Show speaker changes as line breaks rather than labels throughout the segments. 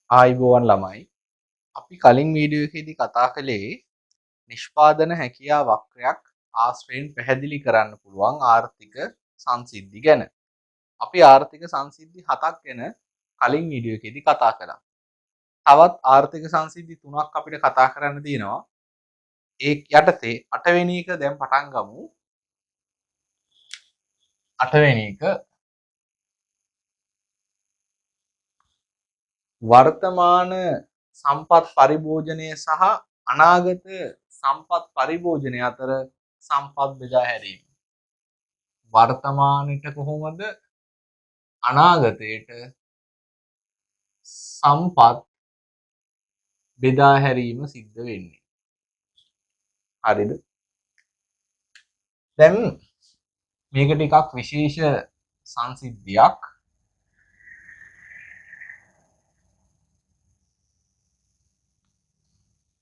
ආයිබෝවන් ළමයි. අපි කලින් වීඩියෝ එකේදී කතා කළේ නිෂ්පාදන හැකියා වක්‍රයක් ආශ්‍රයෙන් පැහැදිලි කරන්න පුළුවන් ආර්ථික සංසිද්ධි ගැන. අපි ආර්ථික සංසිද්ධි 7ක් ගැන කලින් වීඩියෝ එකේදී කතා කළා. තවත් ආර්ථික සංසිද්ධි 3ක් අපිට කතා කරන්න තියෙනවා. ඒ යටතේ 8 වෙනි එක දැන් පටන් ගමු. 8 වෙනි එක වර්තමාන සම්පත් පරිභෝජනය සහ අනාගත සම්පත් පරිභෝජනය අතර සම්පත් බෙදා හැරීම. වර්තමානයට කොහොමද අනාගතයට සම්පත් බෙදා හැරීම සිද්ධ වෙන්නේ. හරිද? දැන් මේක ටිකක් විශේෂ සංසිද්ධියක්.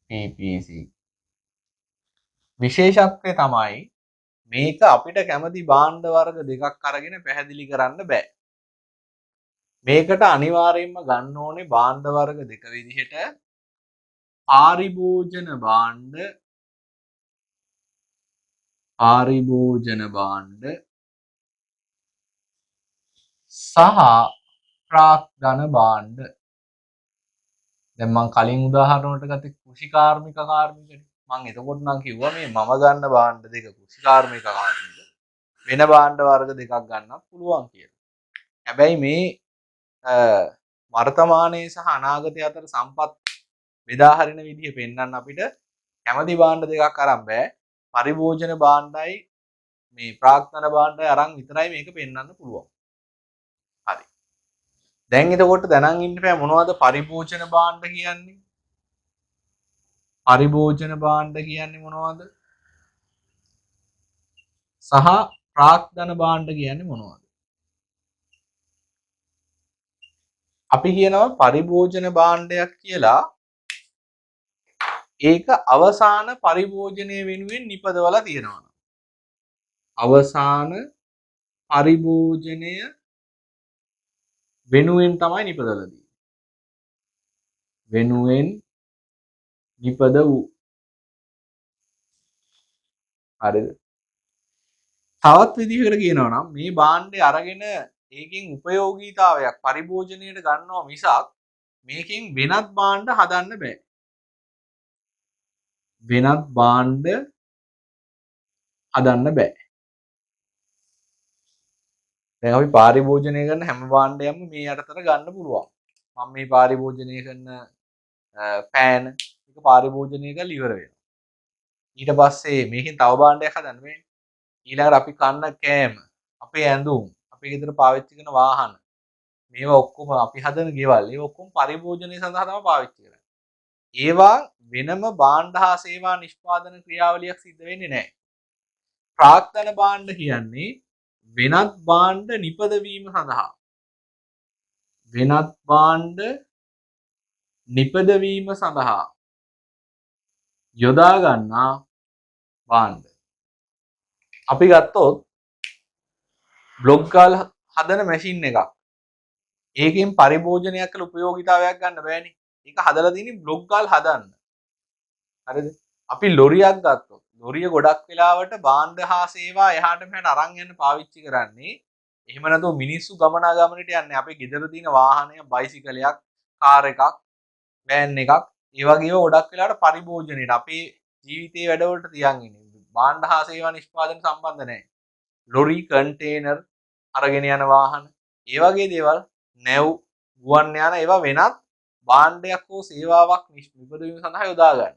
PPC විශේෂත්වය තමයි මේක අපිට කැමති භාණ්ඩ වර්ග දෙකක් අරගෙන පැහැදිලි කරන්න බෑ. මේකට අනිවාර්යයෙන්ම ගන්න ඕනේ භාණ්ඩ වර්ග දෙක විදිහට පාරිභෝජන භාණ්ඩ සහ ප්‍රාග්ධන භාණ්ඩ. දැන් මම කලින් උදාහරණයකට ගත්තේ කෘෂිකාර්මික කාර්මිකනේ. මම එතකොට නම් කිව්වා මේ මම ගන්න භාණ්ඩ දෙක කෘෂිකාර්මික කාර්මික වෙන භාණ්ඩ වර්ග දෙකක් ගන්නත් පුළුවන් කියලා. හැබැයි මේ වර්තමානයේ සහ අනාගතය අතර සම්පත් බෙදා හරින විදිහ පෙන්වන්න අපිට කැමති භාණ්ඩ දෙකක් අරන් බෑ. පරිභෝජන භාණ්ඩයි මේ ප්‍රාග්ධන භාණ්ඩයි අරන් විතරයි මේක පෙන්වන්න පුළුවන්. හරි. දැන් එතකොට දැනන් ඉන්න බෑ මොනවද පරිභෝජන භාණ්ඩ කියන්නේ? පරිභෝජන භාණ්ඩ කියන්නේ මොනවද? සහ ප්‍රාග්ධන භාණ්ඩ කියන්නේ මොනවද? අපි කියනවා පරිභෝජන භාණ්ඩයක් කියලා ඒක අවසාන පරිභෝජනය වෙනුවෙන් නිපදවලා තියෙනවා. අවසාන පරිභෝජනය වෙනුවෙන් තමයි නිපදවලා තියෙන්නේ. වෙනුවෙන් නිපද වූ. හරිද? තවත් විදිහකට කියනවා නම් මේ භාණ්ඩය අරගෙන ඒකෙන් උපයෝගීතාවයක් පරිභෝජනයට ගන්නවා මිසක් මේකෙන් වෙනත් භාණ්ඩ හදන්න බෑ. වෙනත් භාණ්ඩ හදන්න බෑ. දැන් අපි පරිභෝජනය කරන හැම භාණ්ඩයක්ම මේ යටතට ගන්න පුළුවන්. මම මේ පරිභෝජනය කරන පෑන් එක පරිභෝජනය කරලා ඉවර වෙනවා. ඊට පස්සේ මේකෙන් තව භාණ්ඩයක් හදන්න බෑ. ඊළඟට අපි කන්න කෑම, අපේ ඇඳුම්, අපේ ගෙදර පාවිච්චි කරන වාහන මේවා ඔක්කොම අපි හදන ගෙවල් ඒ ඔක්කොම පරිභෝජනය සඳහා තමයි පාවිච්චි කරන්නේ. ඒවා වෙනම භාණ්ඩ හා සේවා නිෂ්පාදන ක්‍රියාවලියක් සිද්ධ වෙන්නේ නැහැ. ප්‍රාග්ධන භාණ්ඩ කියන්නේ වෙනත් භාණ්ඩ නිපදවීම සඳහා යොදා ගන්නා භාණ්ඩ. අපි ගත්තොත් බ්ලොග් ගාල් හදන මැෂින් එකක්. ඒකෙන් පරිභෝජනයක් කළ උපයෝගීතාවයක් ගන්න බෑනේ. ඒක හදලා තියෙන්නේ බ්ලොග් ගාල් හදන්න. හරිද? අපි ලොරියක් ගත්තොත් ලොරිය ගොඩක් වෙලාවට භාණ්ඩ හා සේවා එහාට මෙහාට අරන් යන්න පාවිච්චි කරන්නේ. එහෙම නැතුව මිනිස්සු ගමනාගමනට යන්නේ අපේ ගෙදර තියෙන වාහනය, බයිසිකලයක්, කාර් එකක්, වෑන් එකක්, ඒ වගේම ගොඩක් වෙලාවට පරිභෝජනයට අපේ ජීවිතයේ වැඩවලට තියන් ඉන්නේ. භාණ්ඩ හා සේවා නිෂ්පාදන සම්බන්ධ නැහැ. ලොරි, කන්ටේනර් අරගෙන යන වාහන, ඒ වගේ දේවල් නැව්, ගුවන් යාන ඒවා වෙනත් භාණ්ඩයක් හෝ සේවාවක් නිපදවීම සඳහා යොදා ගන්න.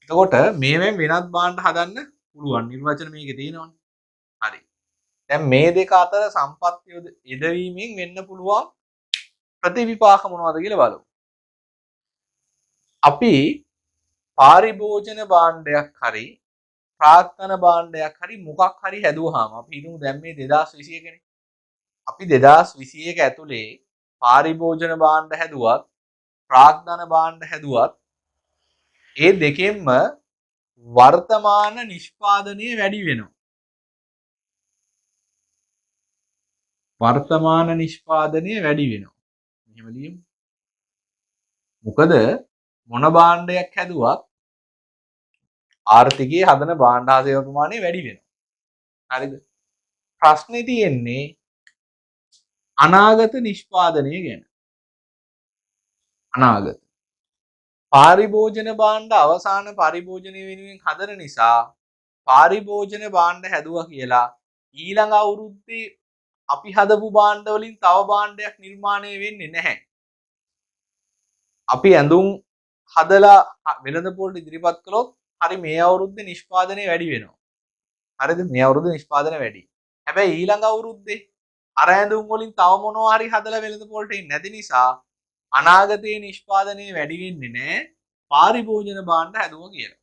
එතකොට මේවෙන් වෙනත් භාණ්ඩ හදන්න පුළුවන්. නිර්වචන මේකේ තියෙනවනේ. හරි. දැන් මේ දෙක අතර සම්පත් යෙදවීමෙන් වෙන්න පුළුවන් ප්‍රතිවිපාක මොනවද කියලා බලමු. අපි පාරිභෝජන භාණ්ඩයක් හරි ප්‍රාග්ධන භාණ්ඩයක් හරි මොකක් හරි හැදුවාම අපි හිතමු දැන් මේ 2021 නේ. අපි 2021 ඇතුලේ පාරිභෝජන භාණ්ඩ හැදුවත් ප්‍රාග්ධන භාණ්ඩ හැදුවත් ඒ දෙකෙන්ම වර්තමාන නිෂ්පාදනය වැඩි වෙනවා. වර්තමාන නිෂ්පාදනය වැඩි වෙනවා. මෙහෙම ලියමු. මොකද මොන භාණ්ඩයක් හැදුවත් ආර්ථිකයේ හදන භාණ්ඩ හා සේවා ප්‍රමාණය වැඩි වෙනවා. හරිද? ප්‍රශ්නේ තියෙන්නේ අනාගත නිෂ්පාදනය ගැන. අනාගත පාරිභෝජන භාණ්ඩ අවසාන පරිභෝජනය වෙනුවෙන් හදන නිසා පාරිභෝජන භාණ්ඩ හැදුවා කියලා ඊළඟ අවුරුද්දේ අපි හදපු භාණ්ඩ වලින් තව භාණ්ඩයක් නිර්මාණය වෙන්නේ නැහැ. අපි ඇඳුම් හදලා වෙළඳපොළට ඉදිරිපත් කළොත් හරි මේ අවුරුද්දේ නිෂ්පාදනය වැඩි වෙනවා. හරිද? මේ අවුරුද්දේ නිෂ්පාදනය වැඩි. හැබැයි ඊළඟ අවුරුද්දේ අර ඇඳුම් වලින් තව මොනවා හරි හදලා වෙළඳපොළට එන්නේ නැති නිසා අනාගතයේ නිෂ්පාදනය වැඩි වෙන්නේ නැහැ පාරිභෝජන භාණ්ඩ හැදුවා කියලා.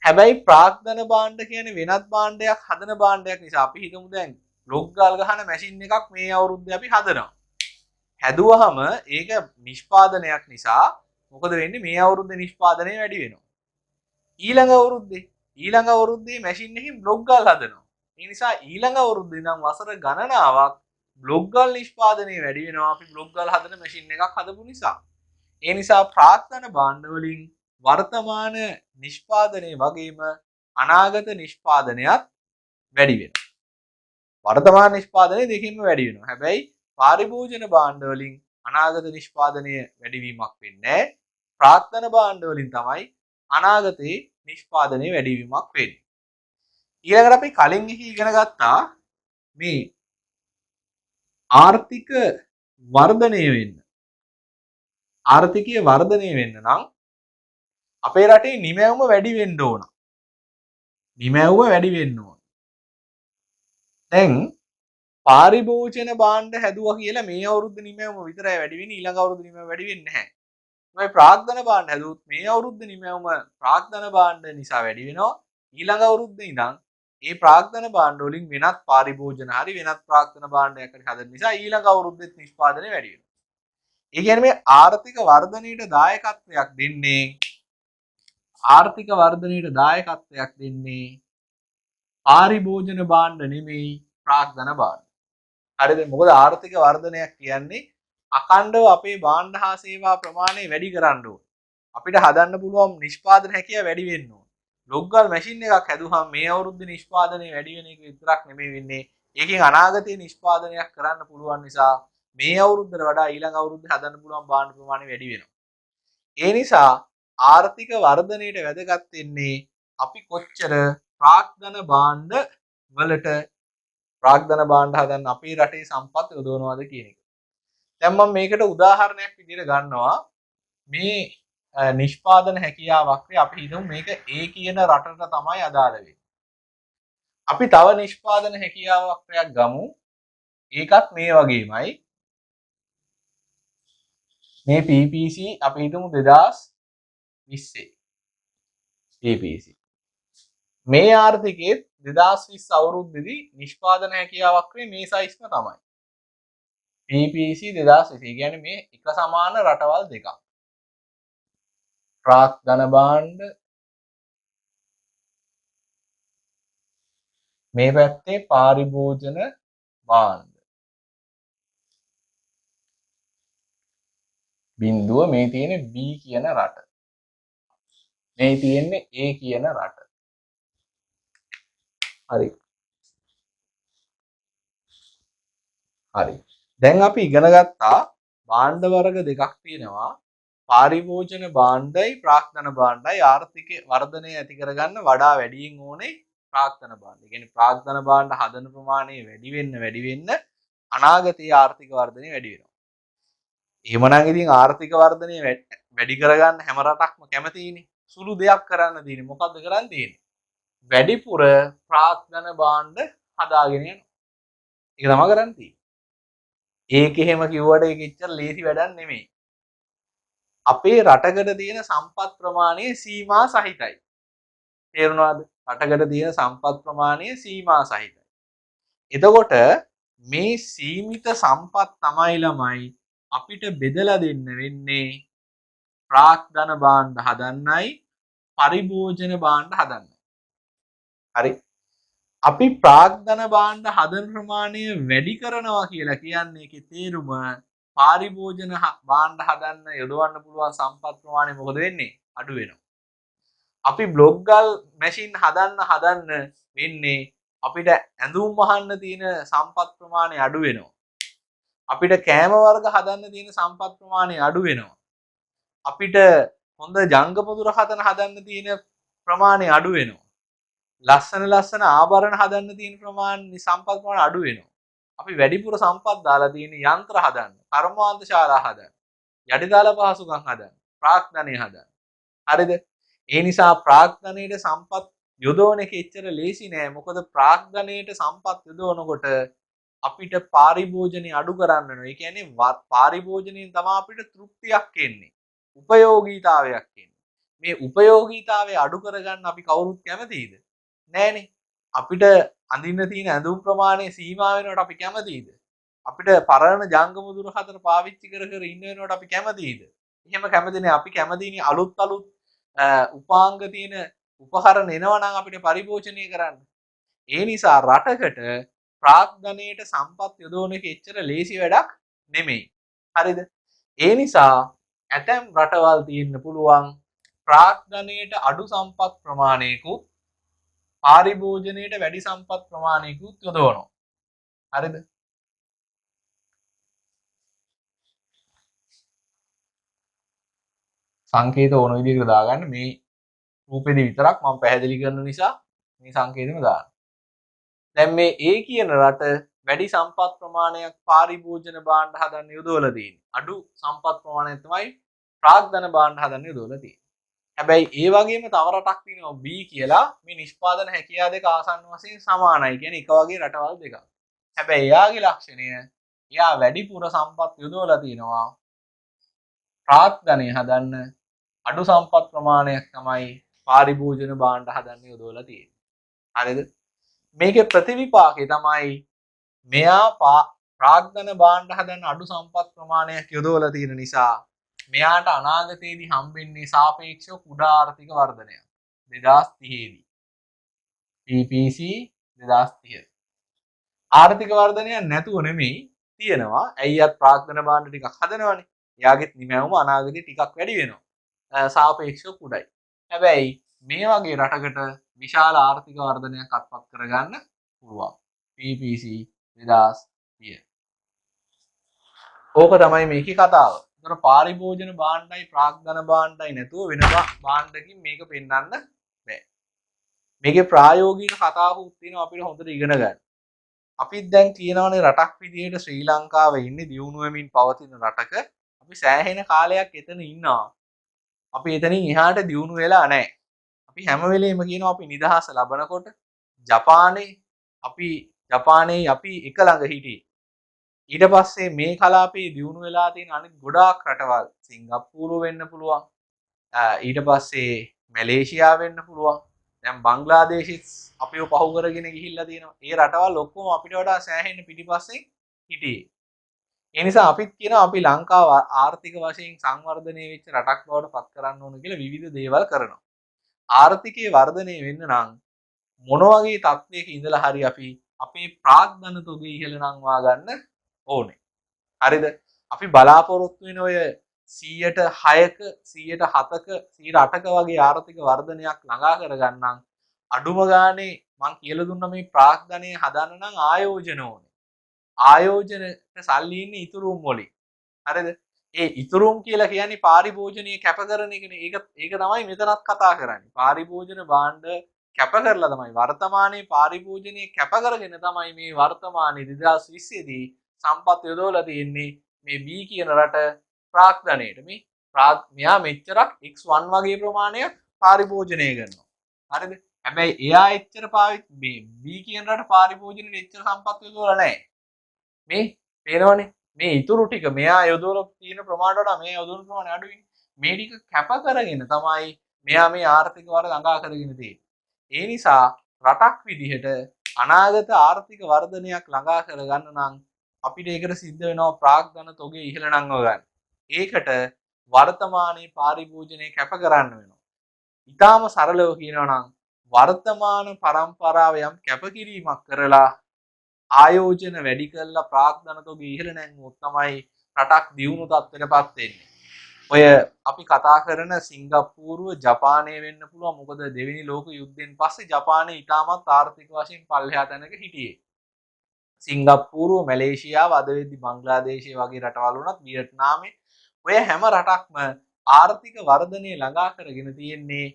හැබැයි ප්‍රාග්ධන භාණ්ඩ කියන්නේ වෙනත් භාණ්ඩයක් හදන භාණ්ඩයක් නිසා අපි හිතමු දැන් බ්ලොග් ගල් ගහන මැෂින් එකක් මේ අවුරුද්දේ අපි හදනවා. හැදුවහම ඒක නිෂ්පාදනයක් නිසා මොකද වෙන්නේ මේ අවුරුද්දේ නිෂ්පාදනය වැඩි වෙනවා. ඊළඟ අවුරුද්දේ මැෂින් එකකින් බ්ලොග් ගල් හදනවා. ඒ නිසා ඊළඟ අවුරුද්දේ ඉඳන් වසර ගණනාවක් බ්ලොග් ගල් නිෂ්පාදනය වැඩි වෙනවා අපි බ්ලොග් ගල් හදන මැෂින් එකක් හදපු නිසා. ඒ නිසා ප්‍රාග්ධන භාණ්ඩ වලින් වර්තමාන නිෂ්පාදනය වගේම අනාගත නිෂ්පාදනයත් වැඩි වෙනවා. වර්තමාන නිෂ්පාදනය දෙකින්ම වැඩි වෙනවා. හැබැයි පාරිභෝජන භාණ්ඩ වලින් අනාගත නිෂ්පාදනය වැඩිවීමක් වෙන්නේ නැහැ. ප්‍රාග්ධන භාණ්ඩ වලින් තමයි අනාගතේ නිෂ්පාදනය වැඩිවීමක් වෙන්නේ. ඊළඟට අපි කලින් ඉගෙන ගත්තා මේ ආර්ථික වර්ධනය වෙන්න. ආර්ථිකයේ වර්ධනය වෙන්න නම් අපේ රටේ නිමැවුම වැඩි වෙන්න ඕන. නිමැවුම වැඩි වෙන්න ඕන. දැන් පාරිභෝජන භාණ්ඩ හැදුවා කියලා මේ අවුරුද්ද නිමැවුම විතරයි වැඩි වෙන්නේ ඊළඟ අවුරුද්ද නිමැවුම වැඩි වෙන්නේ නැහැ. මේ ප්‍රාග්ධන භාණ්ඩ හැදුවොත් මේ අවුරුද්ද නිමැවුම ප්‍රාග්ධන භාණ්ඩ නිසා වැඩි වෙනවා. ඊළඟ අවුරුද්දේ ඉඳන් ඒ ප්‍රාග්ධන භාණ්ඩ වලින් වෙනත් පාරිභෝජන හරි වෙනත් ප්‍රාග්ධන භාණ්ඩයක් හරි හදන නිසා ඊළඟ අවුරුද්දෙත් නිෂ්පාදනය වැඩි වෙනවා. ඒ කියන්නේ මේ ආර්ථික වර්ධනයට දායකත්වයක් දෙන්නේ පාරිභෝජන භාණ්ඩ නෙමෙයි ප්‍රාග්ධන භාණ්ඩ. හරිද? මොකද ආර්ථික වර්ධනයක් කියන්නේ අඛණ්ඩව අපේ භාණ්ඩ හා සේවා ප්‍රමාණය වැඩි කරන්න ඕන. අපිට හදන්න පුළුවන් නිෂ්පාදන හැකියාව වැඩි වෙන්න ඕන. ලොග්ගල් මැෂින් එකක් හැදුවහම මේ අවුරුද්දේ නිෂ්පාදනය වැඩි වෙන එක විතරක් නෙමෙයි වෙන්නේ. ඒකෙන් අනාගතයේ නිෂ්පාදනයක් කරන්න පුළුවන් නිසා මේ අවුරුද්දට වඩා ඊළඟ අවුරුද්දේ හදන්න පුළුවන් භාණ්ඩ ප්‍රමාණය වැඩි වෙනවා. ඒ නිසා ආර්ථික වර්ධනයට වැදගත් වෙන්නේ අපි කොච්චර ප්‍රාග්ධන භාණ්ඩ වලට ප්‍රාග්ධන භාණ්ඩ හදන්න අපේ රටේ සම්පත් යොදවනවාද කියන එක. දැන් මම මේකට උදාහරණයක් විදිහට ගන්නවා මේ නිෂ්පාදන හැකියාවක් අපි හිතමු මේක A කියන රටට තමයි අදාළ වෙන්නේ. අපි තව නිෂ්පාදන හැකියාවක් ගමු. ඒකත් මේ වගේමයි. මේ PPC අපි හිතමු 2020 PPC. මේ ආර්ථිකයේ 2020 අවුරුද්දේදී නිෂ්පාදන හැකියාවක් මේ සයිස්ම තමයි. PPC 2020 කියන්නේ මේ එක සමාන රටවල් දෙකක්. ප්‍රාග්ධන භාණ්ඩ මේ පැත්තේ පාරිභෝජන භාණ්ඩ. බිඳුව මේ තියෙන්නේ B කියන රට. මේ තියෙන්නේ A කියන රට. හරි. දැන් අපි ඉගෙන ගත්තා භාණ්ඩ වර්ග දෙකක් තියෙනවා. පාරිභෝජන භාණ්ඩයි ප්‍රාග්ධන භාණ්ඩයි ආර්ථික වර්ධනය ඇති කරගන්න වඩා වැඩියෙන් ඕනේ ප්‍රාග්ධන භාණ්ඩ. ඒ කියන්නේ ප්‍රාග්ධන භාණ්ඩ හදන ප්‍රමාණය වැඩි වෙන්න අනාගතයේ ආර්ථික වර්ධනය වැඩි වෙනවා. එහෙමනම් ඉතින් ආර්ථික වර්ධනය වැඩි කරගන්න හැම රටක්ම කැමතියිනේ. සුළු දෙයක් කරන්න තියෙන්නේ. මොකද්ද කරන්න තියෙන්නේ? වැඩිපුර ප්‍රාග්ධන භාණ්ඩ හදාගෙන යනවා. ඒක තමයි කරන්න තියෙන්නේ. ඒක එහෙම කිව්වට ඒක එච්චර ලේසි වැඩක් නෙමෙයි. අපේ රටකට තියෙන සම්පත් ප්‍රමාණය සීමා සහිතයි. තේරුණාද? රටකට තියෙන සම්පත් ප්‍රමාණය සීමා සහිතයි. එතකොට මේ සීමිත සම්පත් තමයි ළමයි අපිට බෙදලා දෙන්න වෙන්නේ ප්‍රාග්ධන භාණ්ඩ හදන්නයි පරිභෝජන භාණ්ඩ හදන්නයි. හරි. අපි ප්‍රාග්ධන භාණ්ඩ හදන ප්‍රමාණය වැඩි කරනවා කියලා කියන්නේ ඒකේ තේරුම පාරිභෝජන භාණ්ඩ හදන්න යොදවන්න පුළුවන් සම්පත් ප්‍රමාණය මොකද වෙන්නේ? අඩු වෙනවා. අපි බ්ලොග් ගල් මැෂින් හදන්න වෙන්නේ අපිට ඇඳුම් වහන්න තියෙන සම්පත් ප්‍රමාණය අඩු වෙනවා. අපිට කෑම වර්ග හදන්න තියෙන සම්පත් ප්‍රමාණය අඩු වෙනවා. අපිට හොඳ ජංගම දුරකථන හදන්න තියෙන ප්‍රමාණය අඩු වෙනවා. ලස්සන ආභරණ හදන්න තියෙන ප්‍රමාණය සම්පත් ප්‍රමාණය අඩු වෙනවා. අපි වැඩිපුර සම්පත් දාලා තියෙන යන්ත්‍ර හදන්න, කර්මාන්ත ශාලා හදන්න, යටිදාල පහසුකම් හදන්න, ප්‍රාග්ධනය හදන්න. හරිද? ඒ නිසා ප්‍රාග්ධනයේ සම්පත් යොදවන එක එච්චර ලේසි නෑ. මොකද ප්‍රාග්ධනයේ සම්පත් යොදවනකොට අපිට පාරිභෝජනය අඩු කරන්න වෙනවා. ඒ කියන්නේ පාරිභෝජනයෙන් තමයි අපිට තෘප්තියක් එන්නේ. උපයෝගීතාවයක් එන්නේ. මේ උපයෝගීතාවය අඩු කරගන්න අපි කවුරුත් කැමතිද? නෑනේ. අපිට අඳින්න තියෙන ඇඳුම් ප්‍රමාණය සීමා වෙනවට අපි කැමතිද? අපිට පරණ ජංගම දුරකථන පාවිච්චි කර ඉන්න වෙනවට අපි කැමතිද? එහෙම කැමති නෑ. අපි කැමතිනේ අලුත් උපාංග තියෙන උපකරණ එනවා නම් අපිට පරිභෝජනය කරන්න. ඒ නිසා රටකට ප්‍රාග්ධනයට සම්පත් යොදවන එක එච්චර ලේසි වැඩක් නෙමෙයි. හරිද? ඒ නිසා ඇතැම් රටවල් තියෙන්න පුළුවන් ප්‍රාග්ධනයට අඩු සම්පත් ප්‍රමාණයකුත් පාරිභෝජනයට වැඩි සම්පත් ප්‍රමාණයකුත් යොදවනවා. හරිද? සංකේත ඕන විදිහකට දාගන්න. මේ රූපෙදි විතරක් මම පැහැදිලි කරන නිසා මේ සංකේතෙම දාන්න. දැන් මේ A කියන රට වැඩි සම්පත් ප්‍රමාණයක් පාරිභෝජන භාණ්ඩ හදන්න යොදවලා තියෙන්නේ. අඩු සම්පත් ප්‍රමාණයක් තමයි ප්‍රාග්ධන භාණ්ඩ හදන්න යොදවලා තියෙන්නේ. හැබැයි ඒ වගේම තව රටක් තියෙනවා B කියලා. මේ නිෂ්පාදන හැකියාව දෙක ආසන්න වශයෙන් සමානයි. කියන්නේ එක වගේ රටවල් දෙකක්. හැබැයි එයාගේ ලක්ෂණය එයා වැඩිපුර සම්පත් යොදවලා තියෙනවා ප්‍රාග්ධනය හදන්න. අඩු සම්පත් ප්‍රමාණයක් තමයි පාරිභෝජන භාණ්ඩ හදන්න යොදවලා තියෙන්නේ. හරිද? මේකේ ප්‍රතිවිපාකේ තමයි මෙයා ප්‍රාග්ධන භාණ්ඩ හදන්න අඩු සම්පත් ප්‍රමාණයක් යොදවලා තියෙන නිසා මෙයාට අනාගතයේදී හම්බෙන්නේ සාපේක්ෂව කුඩා ආර්ථික වර්ධනයක් 2030 දී. PPC 2030. ආර්ථික වර්ධනයක් නැතුව නෙමෙයි තියෙනවා. ඇයියත් ප්‍රාග්ධන භාණ්ඩ ටිකක් හදනවනේ. එයාගෙත් නිමැවුම අනාගතේ ටිකක් වැඩි වෙනවා. සාපේක්ෂව කුඩයි. හැබැයි මේ වගේ රටකට විශාල ආර්ථික වර්ධනයක් අත්පත් කරගන්න පුළුවන්. PPC 2030. ඕක තමයි මේකේ කතාව. ඒතර පාරිභෝජන භාණ්ඩයි ප්‍රාග්ධන භාණ්ඩයි නැතුව වෙන භාණ්ඩකින් මේක පෙන්වන්න බෑ. මේකේ ප්‍රායෝගික කතාවකුත් තියෙනවා අපිට හොඳට ඉගෙන ගන්න. අපිත් දැන් කියනවානේ රටක් විදිහට ශ්‍රී ලංකාව ඉන්නේ දියුණු වෙමින් පවතින රටක. අපි සෑහෙන කාලයක් එතන ඉන්නවා. අපි එතනින් එහාට දියුණු වෙලා නැහැ. අපි හැම වෙලෙම කියනවා අපි නිදහස ලබනකොට ජපානයේ අපි එක ළඟ හිටියේ. ඊට පස්සේ මේ කලාපේ දියුණු වෙලා තියෙන අනිත් ගොඩාක් රටවල් සිංගප්පූරුව වෙන්න පුළුවන්. ඊට පස්සේ මැලේසියා වෙන්න පුළුවන්. දැන් බංග්ලාදේශෙත් අපිව පහු කරගෙන ගිහිල්ලා තියෙනවා. ඒ රටවල් ඔක්කොම අපිට වඩා සෑහෙන පිටිපස්සෙන් හිටියේ. ඒ නිසා අපිත් කියනවා අපි ලංකාව ආර්ථික වශයෙන් සංවර්ධනය වෙච්ච රටක් බවට පත් කරන්න ඕන කියලා විවිධ දේවල් කරනවා. ආර්ථිකයේ වර්ධනය වෙන්න නම් මොන වගේ තත්ත්වයක ඉඳලා හරි අපි අපේ ප්‍රාග්ධන තොගේ ඉහළ නංවා ගන්න ඕනේ. හරිද? අපි බලාපොරොත්තු වෙන ඔය 106ක 107ක 108ක වගේ ආර්ථික වර්ධනයක් ළඟා කරගන්නම් අඩුම ගානේ මං කියලා දුන්න මේ ප්‍රාග්ධනය හදන්න නම් ආයෝජන ඕනේ. ආයෝජනට සල්ලි ඉන්නේ ඉතුරුම් වලින්. හරිද? ඒ ඉතුරුම් කියලා කියන්නේ පාරිභෝජනීය කැප කරන එකනේ. ඒක තමයි මෙතනත් කතා කරන්නේ. පාරිභෝජන භාණ්ඩ කැප කරලා තමයි වර්තමානයේ පාරිභෝජනීය කැප කරගෙන තමයි මේ වර්තමානයේ 2020 දී සම්පත් යොදවලා තියෙන්නේ මේ B කියන රට ප්‍රාග්ධනයට. මෙයා මෙච්චරක් X1 වගේ ප්‍රමාණයක් පාරිභෝජනය කරනවා. හරිද? හැබැයි එයා එච්චර මේ B කියන රට පාරිභෝජනයේ එච්චර සම්පත් යොදවලා නැහැ. මේ පේනවනේ මේ ඉතුරු ටික මෙයා යොදවලා තියෙන ප්‍රමාණයට වඩා මේ යොදවන ප්‍රමාණය අඩුයි. මේ ටික කැප කරගෙන තමයි මෙයා මේ ආර්ථික වර්ධනය ළඟා කරගෙන තියෙන්නේ. ඒ නිසා රටක් විදිහට අනාගත ආර්ථික වර්ධනයක් ළඟා කරගන්න නම් අපිට ඒකට සිද්ධ වෙනවා ප්‍රාග්ධන තොගේ ඉහළ නංව ගන්න. ඒකට වර්තමානයේ පාරිභෝජනය කැප කරන්න වෙනවා. ඊටාම සරලව කියනවා නම් වර්තමාන පරම්පරාව යම් කැපකිරීමක් කරලා ආයෝජන වැඩි කරලා ප්‍රාග්ධන තොගේ ඉහළ නැංවුවොත් තමයි රටක් දියුණු තත්ත්වයටපත් වෙන්නේ. ඔය අපි කතා කරන සිංගප්පූරුව ජපානය වෙන්න පුළුවන්. මොකද දෙවෙනි ලෝක යුද්ධයෙන් පස්සේ ජපානය ඉතාමත් ආර්ථික වශයෙන් පල්ලෙහා තැනක හිටියේ. සිංගප්පූරුව, මැලේසියාව, අද වෙද්දි බංග්ලාදේශය වගේ රටවල් උනත් වියට්නාමේ ඔය හැම රටක්ම ආර්ථික වර්ධනය ළඟා කරගෙන තියෙන්නේ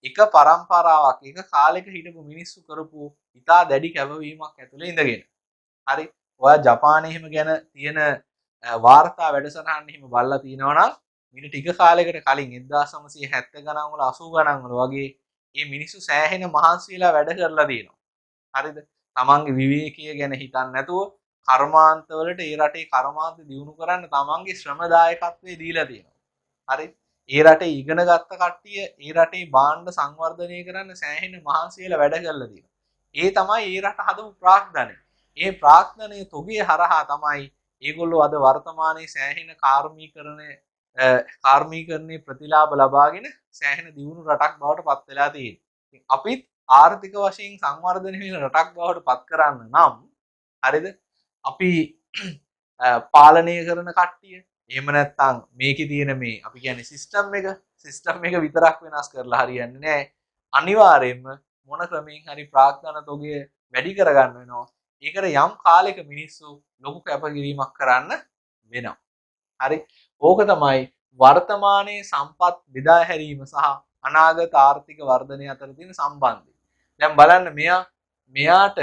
එක පරම්පරාවක් එක කාලෙක හිටපු මිනිස්සු කරපු ඉතා දැඩි කැපවීමක් ඇතුළේ ඉඳගෙන. හරි. ඔයා ජපානයේ එහෙම ගැන තියෙන වාර්තා වැඩසටහන් එහෙම බලලා තිනවනම් ඊට ටික කාලයකට කලින් 1970 ගණන් වල 80 ගණන් වල වගේ මේ මිනිස්සු සෑහෙන මහන්සි වෙලා වැඩ කරලා තියෙනවා. හරිද? තමන්ගේ විවේකීය ගැන හිතන්නේ නැතුව කර්මාන්තවලට ඒ රටේ කර්මාන්ත දියුණු කරන්න තමන්ගේ ශ්‍රමදායකත්වයේ දීලා තියෙනවා. හරි? ඒ රටේ ඉගෙන ගත්ත කට්ටිය ඒ රටේ භාණ්ඩ සංවර්ධනය කරන්න සෑහෙන මහන්සි වෙලා වැඩ කරලා තියෙනවා. ඒ තමයි ඒ රට හදපු ප්‍රාග්ධනය. ඒ ප්‍රාග්ධනය තොගේ හරහා තමයි ඒගොල්ලෝ අද වර්තමානයේ සෑහෙන කාර්මීකරණයේ ප්‍රතිලාභ ලබාගෙන සෑහෙන දියුණු රටක් බවට පත් වෙලා තියෙන්නේ. අපිත් ආර්ථික වශයෙන් සංවර්ධනය වෙන රටක් බවට පත් කරන්න නම් හරිද? අපි පාලනය කරන කට්ටිය එහෙම නැත්නම් මේකේ තියෙන මේ අපි කියන්නේ සිස්ටම් එක විතරක් වෙනස් කරලා හරියන්නේ නැහැ. අනිවාර්යයෙන්ම මොන ක්‍රමයෙන් හරි ප්‍රාග්ධන තොගය වැඩි කරගන්න වෙනවා. ඒකට යම් කාලයක මිනිස්සු ලොකු කැපකිරීමක් කරන්න වෙනවා. හරි. ඕක තමයි වර්තමානයේ සම්පත් බෙදා හැරීම සහ අනාගත ආර්ථික වර්ධනය අතර තියෙන සම්බන්ධය. දැන් බලන්න මෙයාට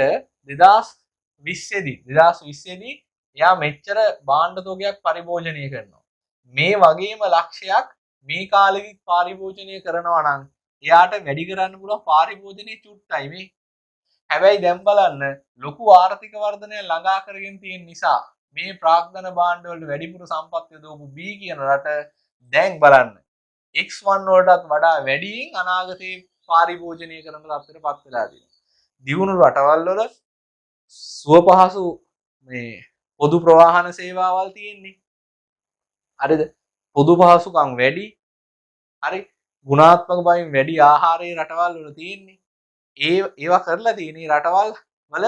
2020 දී එයා මෙච්චර භාණ්ඩ තොගයක් පරිභෝජනය කරනවා. මේ වගේම ලක්ෂයක් මේ කාලෙදිත් පරිභෝජනය කරනවා නම් එයාට වැඩි කරන්න පුළුවන් පරිභෝජනයේ චුට්ටයි මේ. හැබැයි දැන් බලන්න ලොකු ආර්ථික වර්ධනය ළඟා කරගෙන තියෙන නිසා මේ ප්‍රාග්ධන භාණ්ඩ වලට වැඩිපුර සම්පත් යොදවපු B කියන රට දැන් බලන්න X1 වලටත් වඩා වැඩියෙන් අනාගතේ පරිභෝජනය කරන තත්ත්වයටපත් වෙලා තියෙනවා. දියුණු රටවල් වල සුව පහසු මේ පොදු ප්‍රවාහන සේවාවල් තියෙන්නේ. හරිද? පොදු පහසුකම් වැඩි. හරි. ගුණාත්මක බවින් වැඩි ආහාරයේ රටවල් වල තියෙන්නේ. ඒවා කරලා තියෙන රටවල් වල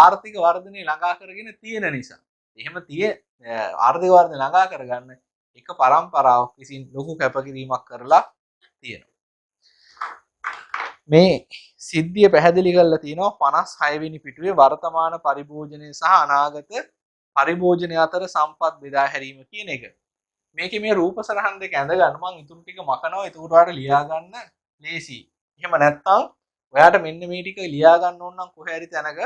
ආර්ථික වර්ධනය ළඟා කරගෙන තියෙන නිසා. එහෙම ආර්ථික වර්ධනය ළඟා කරගන්න එක පරම්පරාවක් විසින් ලොකු කැපකිරීමක් කරලා තියෙනවා. මේ සිද්ධිය පැහැදිලි කරලා තියෙනවා 56 වෙනි පිටුවේ වර්තමාන පරිභෝජනය සහ අනාගත පරිභෝජනය අතර සම්පත් බෙදා හැරීම කියන එක. මේකේ මේ රූප සරහන් දෙක ඇඳ ගන්න මම ඊටු ටික මකනවා. ඒක උඩට ලියා ගන්න ලේසි. එහෙම නැත්නම් ඔයාට මෙන්න මේ ටික ලියා ගන්න ඕන නම් කොහේ හරි තැනක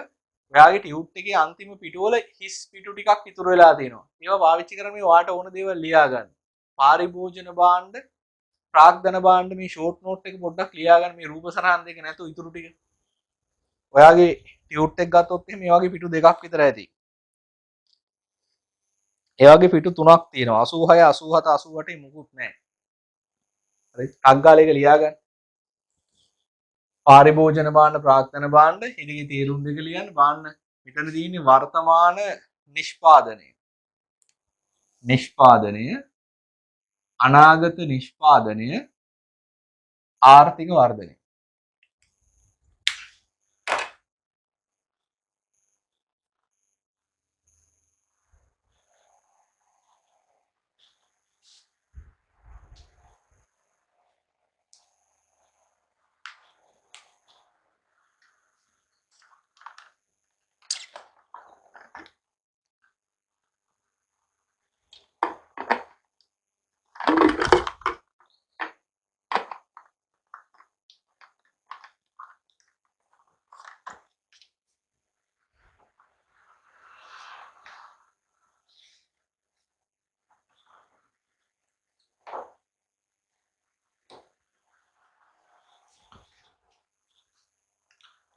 ඔයාගේ ටියුට් එකේ අන්තිම පිටුවල හිස් පිටු ටිකක් ඉතුරු වෙලා තියෙනවා. ඒවා පාවිච්චි කරමින් ඔයාට ඕන දේවල් ලියා ගන්න. පරිභෝජන භාණ්ඩ, ප්‍රාග්ධන භාණ්ඩ මේ ෂෝට් නෝට් එක පොඩ්ඩක් ලියා ගන්න මේ රූප සරහන් දෙක නැතුව ඉතුරු ටික. ඔයාගේ ටියුට් එක ගත්තොත් එහෙනම් මේ වගේ පිටු දෙකක් විතර ඇති. ඒ වගේ පිටු තුනක් තියෙනවා. 86, 87, 88 මුකුත් නැහැ. හරි. අග්ගාලේක ලියා ගන්න. පරිභෝජන භාණ්ඩ, ප්‍රාග්ධන භාණ්ඩ, ඉදිරි තේරුම් දෙක ලියන්න බලන්න. මෙතන තියෙන්නේ වර්තමාන නිෂ්පාදනය, අනාගත නිෂ්පාදනය, ආර්ථික වර්ධනය.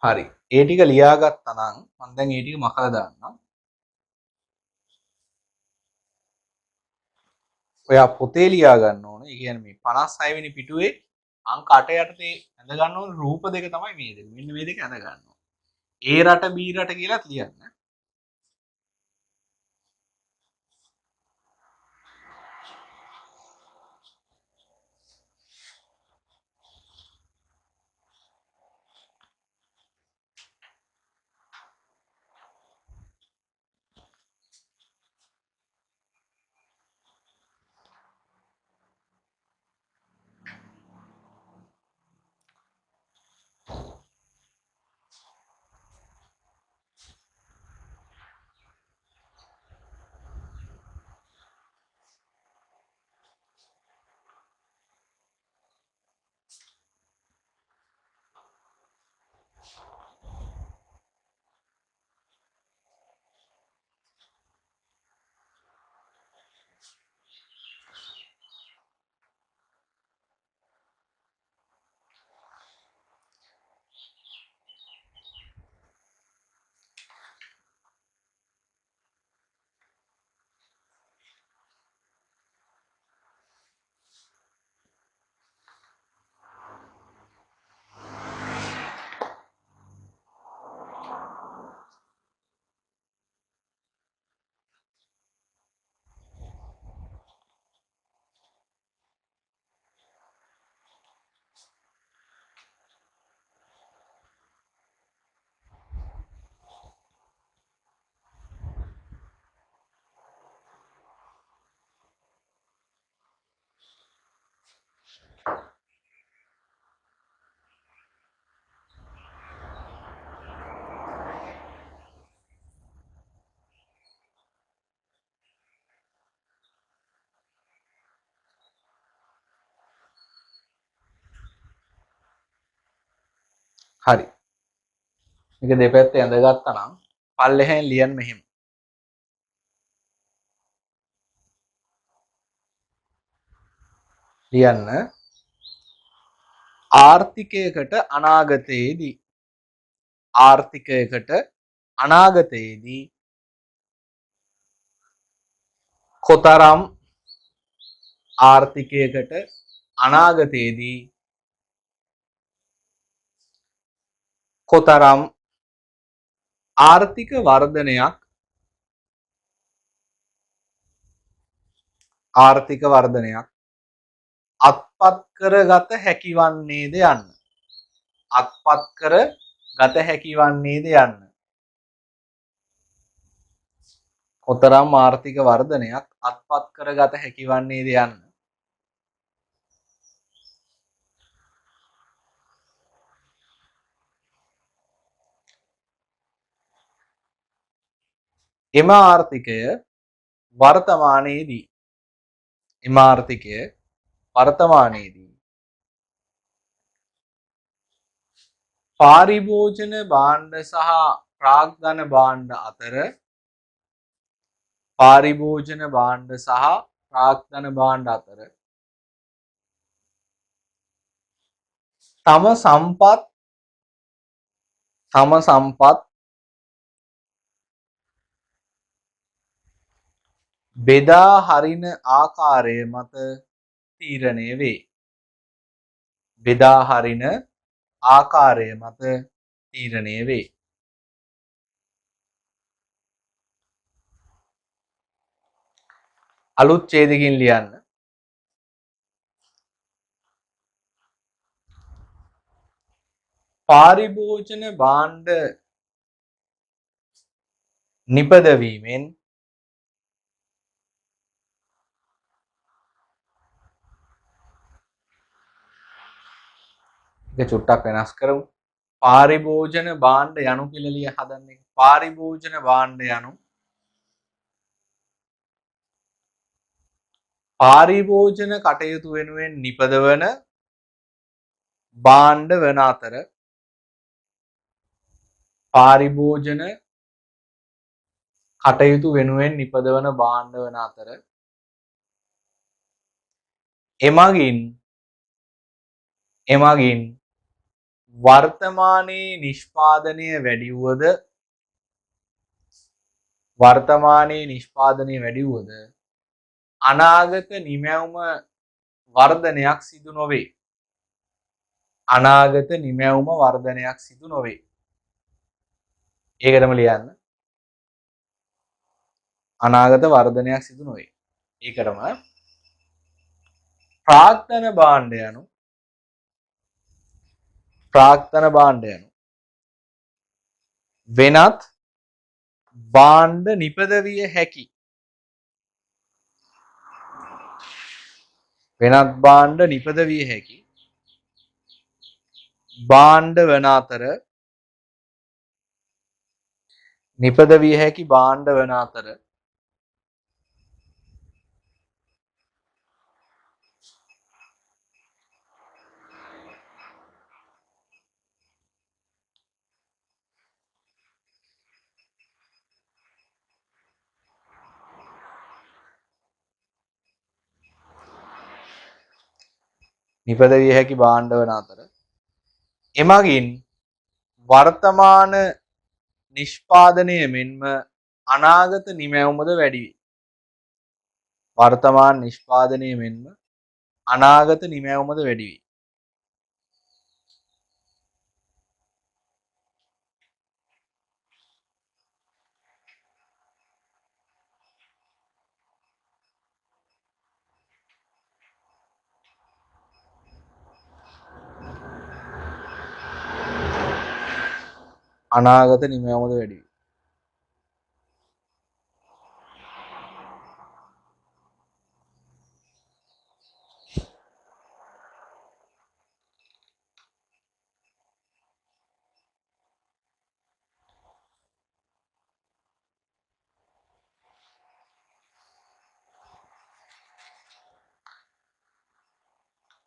හරි. ඒ ටික ලියාගත්තා නම් මම දැන් ඒ ටික මකලා දාන්නම්. ඔයා පොතේ ලියා ගන්න ඕනේ. ඒ කියන්නේ මේ 56 වෙනි පිටුවේ අංක 8 යටතේ ඇඳ ගන්න ඕනේ රූප දෙක තමයි මේ දෙක. මෙන්න මේ දෙක ඇඳ ගන්න ඕනේ. A රට B රට කියලා ලියන්න. හරි. මේක දෙපැත්තේ ඇඳගත්තා නම් පල්ලෙහෙන් ලියන්න මෙහෙම. ලියන්න ආර්ථිකයකට අනාගතයේදී කොතරම් ආර්ථික වර්ධනයක් අත්පත් කරගත හැකිවන්නේද යන්න. කොතරම් ආර්ථික වර්ධනයක් අත්පත් කරගත හැකිවන්නේද යන්න. එම ආර්ථිකය වර්තමානයේදී පාරිභෝජන භාණ්ඩ සහ ප්‍රාග්ධන භාණ්ඩ අතර තම සම්පත් බෙදා හරින ආකාරය මත තීරණය වේ. අලුත් ඡේදකින් ලියන්න. පාරිභෝජන භාණ්ඩ නිපදවීමෙන් ඒක චුට්ටක් වෙනස් කරමු. පාරිභෝජන භාණ්ඩ යනු කියලා ලිය හදන්නේ. පාරිභෝජන භාණ්ඩ යනු පාරිභෝජන කටයුතු වෙනුවෙන් නිපදවන භාණ්ඩ වන අතර එමගින් වර්තමානයේ නිෂ්පාදනය වැඩි වුවද අනාගත නිමැවුම වර්ධනයක් සිදු නොවේ. ඒකටම ලියන්න. අනාගත වර්ධනයක් සිදු නොවේ. ඒකටම ප්‍රාග්ධන භාණ්ඩ යනු වෙනත් භාණ්ඩ නිපදවිය හැකි භාණ්ඩ වන අතර එමගින් වර්තමාන නිෂ්පාදනය මෙන්ම අනාගත නිමැවුමද වැඩි වේ.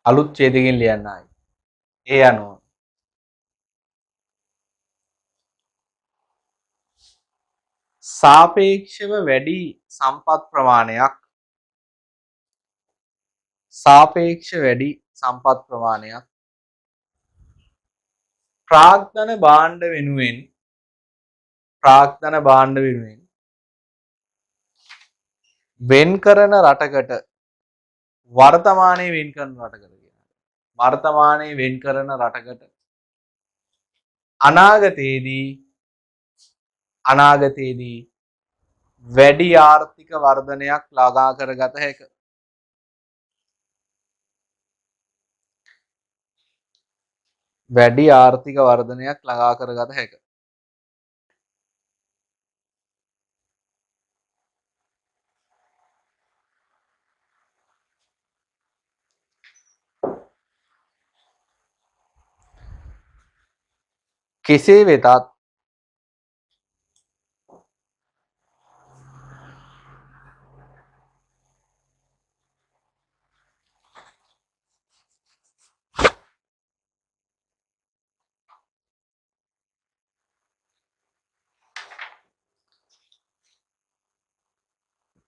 අලුත් ඡේදකින් ලියන්න ආයි. ඒ අනුව සාපේක්ෂව වැඩි සම්පත් ප්‍රමාණයක් සාපේක්ෂ වැඩි සම්පත් ප්‍රමාණයක් ප්‍රාග්ධන භාණ්ඩ වෙනුවෙන් වෙන් කරන රටකට වර්තමානයේ වෙන් කරන රටකට කියනවා. වර්තමානයේ වෙන් කරන රටකට අනාගතයේදී වැඩි ආර්ථික වර්ධනයක් ළඟා කරගත හැක. වැඩි ආර්ථික වර්ධනයක් ළඟා කරගත හැක. කෙසේ වෙතත්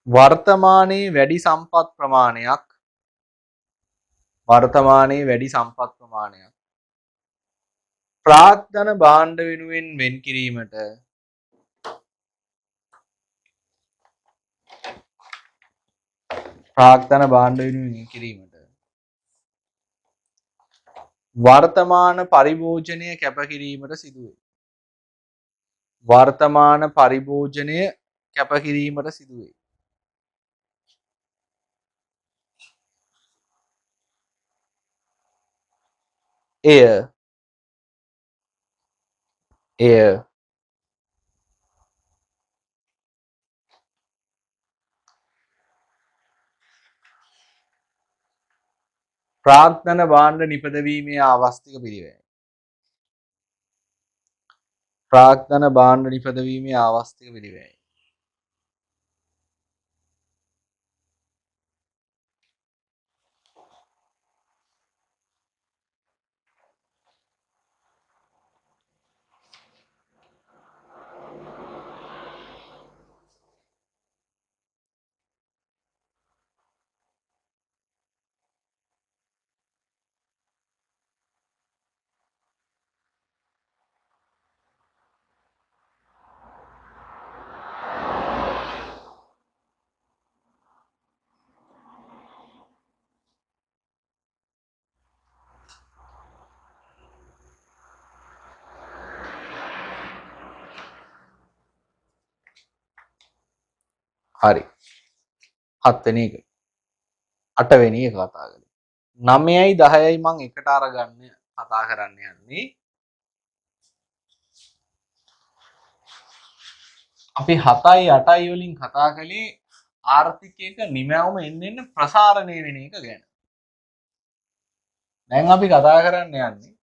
වර්තමානයේ වැඩි සම්පත් ප්‍රමාණයක් ප්‍රාග්ධන භාණ්ඩ වෙනුවෙන් වෙන් කිරීමට වර්තමාන පරිභෝජනය කැපකිරීමට සිදුවේ. එය ප්‍රාග්ධන භාණ්ඩ නිපදවීමේ ආවස්තික පිළිවෙලයි. හරි. 7 වෙනි එක. 8 වෙනි එක කතා කරමු. 9යි 10යි මම එකට අරගන්න කතා කරන්න යන්නේ. අපි 7යි 8යි වලින් කතා කළේ ආර්ථිකයක නිමැවුම එන්න ප්‍රසාරණය වෙන එක ගැන. දැන් අපි කතා කරන්න යන්නේ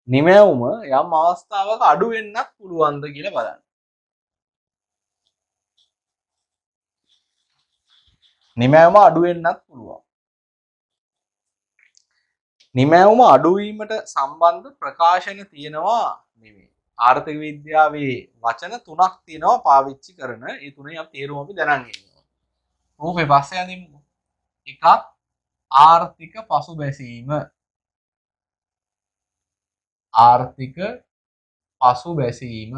නිමැවුම යම් අවස්ථාවක අඩු වෙන්නත් පුළුවන්ද කියලා බලන්න. නිමැවුම අඩු වෙන්නත් පුළුවන්. නිමැවුම අඩුවීමට සම්බන්ධ ප්‍රකාශන තියෙනවා නෙමෙයි. ආර්ථික විද්‍යාවේ වචන 3ක් තියෙනවා පාවිච්චි කරන. ඒ තුනේ අපි තේරුම අපි දැනන් ඉන්නවා. රූපේ පස්සේ යනිමු. එකක් ආර්ථික පසුබැසීම.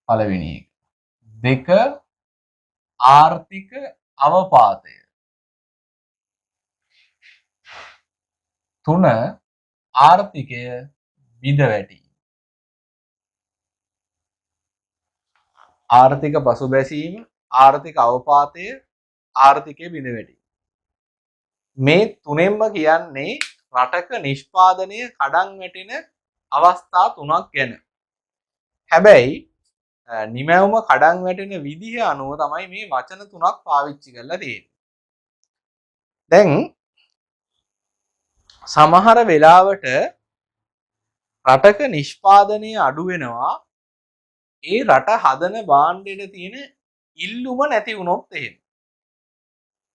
පළවෙනි එක. 2 ආර්ථික අවපාතය. 3 ආර්ථිකය බිඳ වැටීම. ආර්ථික පසුබැසීම, ආර්ථික අවපාතය, ආර්ථිකය බිඳ වැටීම. මේ තුනෙන්ම කියන්නේ රටක නිෂ්පාදනය කඩන් වැටෙන අවස්ථා 3ක් ගැන. හැබැයි නිමැවුම කඩන් වැටෙන විදිහ අනුව තමයි මේ වචන 3ක් පාවිච්චි කරලා තියෙන්නේ. දැන් සමහර වෙලාවට රටක නිෂ්පාදනය අඩු වෙනවා ඒ රට හදන භාණ්ඩෙට තියෙන ඉල්ලුම නැති වුණොත් එහෙම.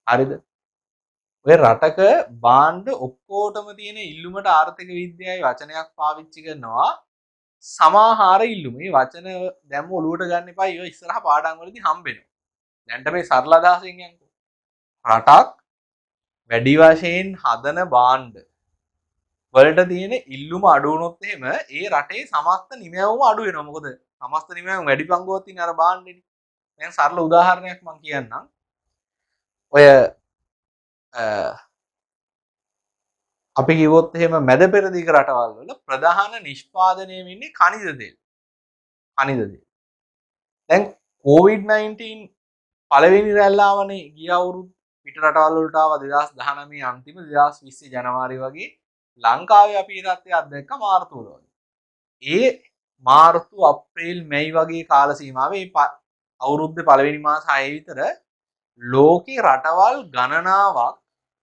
හරිද? ඔය රටක භාණ්ඩ ඔක්කොටම තියෙන ඉල්ලුමට ආර්ථික විද්‍යාවේ වචනයක් පාවිච්චි කරනවා සමාහාර ඉල්ලුම. මේ වචන දැම්ම ඔලුවට ගන්න එපා. ඒවා ඉස්සරහ පාඩම් වලදී හම්බ වෙනවා. දැන්ට මේ සරල අදහසෙන් යන්නකෝ. රටක් වැඩි වශයෙන් හදන භාණ්ඩ වලට තියෙන ඉල්ලුම අඩු වුණොත් එහෙම ඒ රටේ සමස්ත නිමැවුම අඩු වෙනවා. මොකද සමස්ත නිමැවුම වැඩි පංගුවක් තියෙන අර භාණ්ඩෙනේ. දැන් සරල උදාහරණයක් මම කියන්නම්. ඔය අපි කිව්වොත් එහෙම මැද පෙරදිග රටවල් වල ප්‍රධාන නිෂ්පාදනය වෙන්නේ khනිජ තෙල්. khනිජ තෙල්. දැන් COVID-19 පළවෙනි රැල්ල ආවනේ ගිය අවුරුදු පිට රටවල් වලට ආවා 2019 අන්තිම 2020 ජනවාරි වගේ ලංකාවේ අපි ඒ තත්ත්වය අත්දැක්ක මාර්තු වල වගේ. ඒ මාර්තු අප්‍රේල් මැයි වගේ කාල සීමාවේ අවුරුද්දේ පළවෙනි මාස 6 විතර ලෝකේ රටවල් ගණනාවක්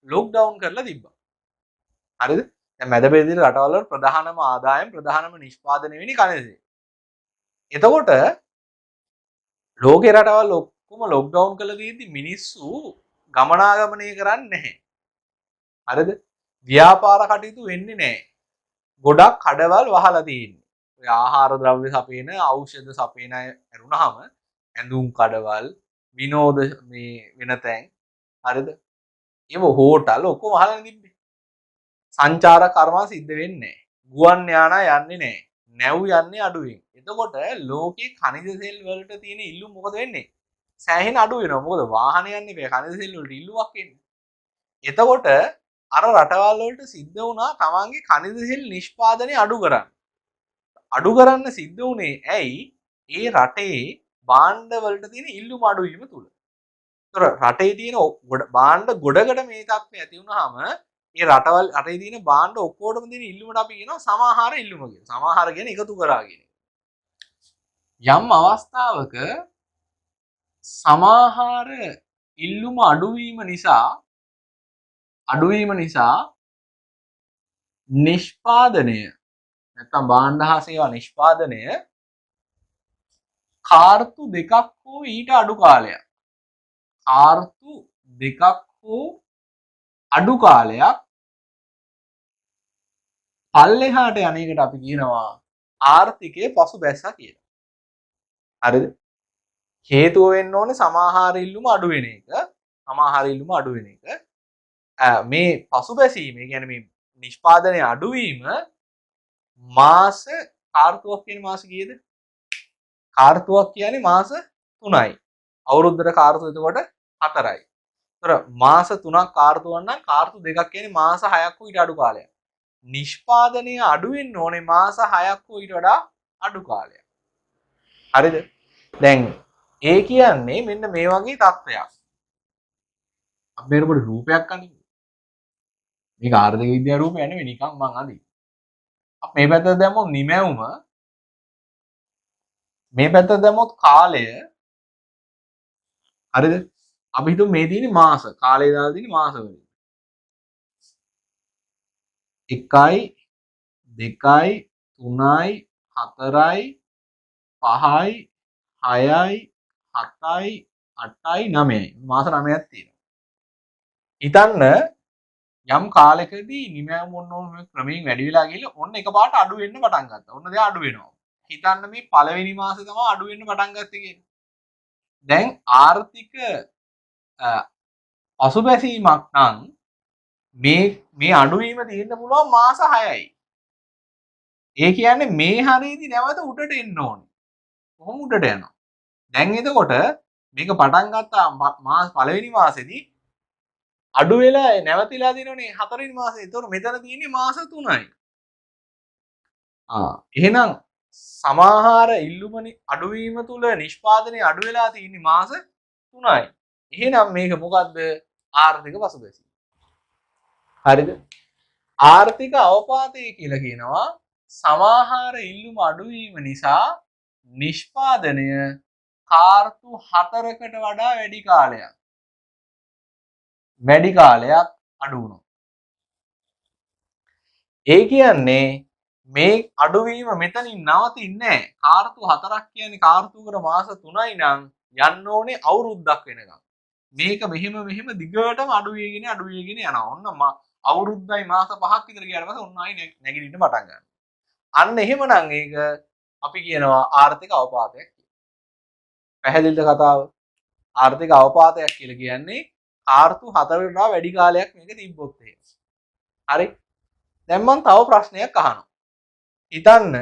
ලොක්ඩවුන් කරලා තිබ්බා. හරිද? දැන් මැද පෙරදිග රටවල් වල ප්‍රධානම ආදායම් ප්‍රධානම නිෂ්පාදනය වෙන්නේ khනිජ තෙල්. එතකොට ලෝකේ රටවල් ඔක්කොම ලොක්ඩවුන් කළා තියෙද්දි මිනිස්සු ගමනාගමනය කරන්නේ නැහැ. හරිද? ව්‍යාපාර කටයුතු වෙන්නේ නැහැ. ගොඩක් කඩවල් වහලා තියෙන්නේ. ඔය ආහාර ද්‍රව්‍ය සපයන, ඖෂධ සපයන අය ඇරුණාම ඇඳුම් කඩවල්, විනෝද මේ වෙන තැන්, හරිද? ඒව හෝටල් ඔක්කොම වහලා තිබ්බේ. සංචාර කර්ම සිද්ධ වෙන්නේ නැහැ. ගුවන් යානා යන්නේ නැහැ. නැව් යන්නේ අඩුවෙන්. එතකොට ලෝකේ khනිජ තෙල් වලට තියෙන ඉල්ලුම මොකද වෙන්නේ? සෑහෙන අඩු වෙනවා. මොකද වාහන යන්නේ බෑ khනිජ තෙල් වලට ඉල්ලුමක් එන්නේ. එතකොට අර රටවල් වලට සිද්ධ වුණා තමන්ගේ khනිජ තෙල් නිෂ්පාදනය අඩු කරන්න. අඩු කරන්න සිද්ධ වුණේ ඇයි? ඒ රටේ භාණ්ඩ වලට තියෙන ඉල්ලුම අඩු වීම තුල. ඒතර රටේ තියෙන භාණ්ඩ ගොඩකට මේ තත්ත්වය ඇති වුණාම ඒ රටවල් රටේ තියෙන භාණ්ඩ ඔක්කොටම තියෙන ඉල්ලුමට අපි කියනවා සමාහාර ඉල්ලුම කියලා. සමාහාර කියන්නේ එකතු කරා කියන එක. යම් අවස්ථාවක සමාහාර ඉල්ලුම අඩුවීම නිසා නිෂ්පාදනය නැත්නම් භාණ්ඩ හා සේවා නිෂ්පාදනය කාර්තු දෙකක් හෝ ඊට අඩු කාලයක් කාර්තු දෙකක් හෝ අඩු කාලයක් පල්ලෙහාට යන එකට අපි කියනවා ආර්ථිකයේ පසුබැස්සා කියලා. හරිද? හේතුව වෙන්න ඕනේ සමාහාර ඉල්ලුම අඩු වෙන එක. සමාහාර ඉල්ලුම අඩු වෙන එක. මේ පසුබැසීම, ඒ කියන්නේ මේ නිෂ්පාදනය අඩුවීම මාස කාර්තුවක් කියන මාස කීයද? කාර්තුවක් කියන්නේ මාස 3යි. අවුරුද්දට කාර්තුව එතකොට 4යි. ඒතර මාස 3ක් කාර්තුවක් නම් කාර්තු දෙකක් කියන්නේ මාස 6ක් ඊට අඩු කාලයක්. නිෂ්පාදනය අඩු වෙන්න ඕනේ මාස 6ක් ඊට වඩා අඩු කාලයක්. හරිද? දැන් ඒ කියන්නේ මෙන්න මේ වගේ තත්ත්වයක්. අපි මේකට පොඩි රූපයක් අනින්න. මේක ආර්ථික විද්‍යා රූපයක් නෙවෙයි නිකන් මං අඳින්. අපි මේ පැත්තට දැම්මොත් නිමැවුම, මේ පැත්තට දැම්මොත් කාලය. හරිද? අපි හිතමු මේ තියෙන්නේ මාස. කාලය දාලා තියෙන්නේ මාස වලින්. 1යි 2යි 3යි 4යි 5යි 6යි 7යි 8යි 9යි මාස 9ක් තියෙනවා. හිතන්න යම් කාලයකදී නිමැවුම ඔන්න ක්‍රමයෙන් වැඩි වෙලා ගිහලා ඔන්න එකපාරට අඩු වෙන්න පටන් ගත්තා. ඔන්න දැන් අඩු වෙනවා. හිතන්න මේ පළවෙනි මාසේ තමයි අඩු වෙන්න පටන් ගත්තේ කියලා. දැන් ආර්ථික පසුබැසීමක් නම් මේ අඩුවීම තියෙන්න පුළුවන් මාස 6යි. ඒ කියන්නේ මේ හරියදී නැවත උඩට එන්න ඕනේ. කොහොම උඩට යනවා? දැන් එතකොට මේක පටන් ගත්තා මාස පළවෙනි මාසෙදී අඩු වෙලා නැවතිලා දිනවනේ 4 වෙනි මාසේ. එතකොට මෙතන තියෙන්නේ මාස 3යි. එහෙනම් සමාහාර ඉල්ලුම අඩුවීම තුල නිෂ්පාදනය අඩු වෙලා තියෙන්නේ මාස 3යි. එහෙනම් මේක මොකද්ද? ආර්ථික පසුබැසීම. හරිද? ආර්ථික අවපාතය කියලා කියනවා සමාහාර ඉල්ලුම අඩුවීම නිසා නිෂ්පාදනය කාර්තු 4කට වඩා වැඩි කාලයක් අඩු වුණා. ඒ කියන්නේ මේ අඩුවීම මෙතනින් නවතින්නේ නැහැ. කාර්තු 4ක් කියන්නේ කාර්තුවකට මාස 3යි නම් යන්න ඕනේ අවුරුද්දක් වෙනකම්. මේක මෙහෙම දිගටම අඩු වෙගෙන යනවා. ඔන්න අවුරුද්දයි මාස 5ක් විතර ගියාට පස්සේ ඔන්න ආයි නැගිටින්න පටන් ගන්නවා. අන්න එහෙමනම් ඒක අපි කියනවා ආර්ථික අවපාතයක් කියලා. පැහැදිලිද කතාව? ආර්ථික අවපාතයක් කියලා කියන්නේ ආර්ථු 4කට වඩා වැඩි කාලයක් මේක තිබ්බොත් එහෙම. හරි. දැන් මම තව ප්‍රශ්නයක් අහනවා. හිතන්න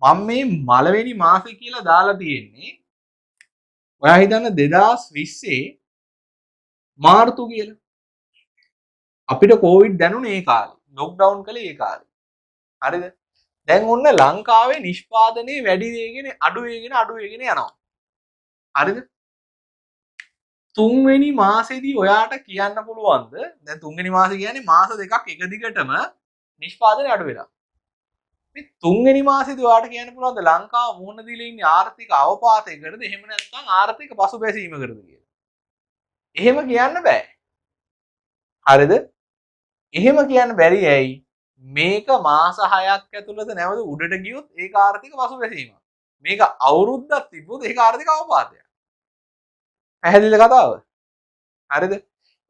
මම මේ මලවෙනි මාසේ කියලා දාලා තියෙන්නේ. ඔයා හිතන්න 2020 මාර්තු කියලා. අපිට කොවිඩ් දැනුනේ ඒ කාලේ. ලොක්ඩවුන් කළේ ඒ කාලේ. හරිද? දැන් ඔන්න ලංකාවේ නිෂ්පාදනයේ වැඩි වේගෙන අඩු වේගෙන යනවා. හරිද? තුන්වෙනි මාසෙදී ඔයාට කියන්න පුළුවන්ද? දැන් තුන්වෙනි මාසේ කියන්නේ මාස දෙකක් එක දිගටම නිෂ්පාදනය අඩු වෙලා. මේ තුන්වෙනි මාසෙදී ඔයාට කියන්න පුළුවන්ද ලංකාව මුහුණ දීලා ඉන්නේ ආර්ථික අවපාතයකටද එහෙම නැත්නම් ආර්ථික පසුබැසීමකටද කියලා? එහෙම කියන්න බෑ. හරිද? එහෙම කියන්න බැරි ඇයි? මේක මාස 6ක් ඇතුළත නැවත උඩට ගියොත් ඒක ආර්ථික පසුබැසීමක්. මේක අවුරුද්දක් තිබ්බොත් ඒක ආර්ථික අවපාතයක්. පැහැදිලිද කතාව? හරිද?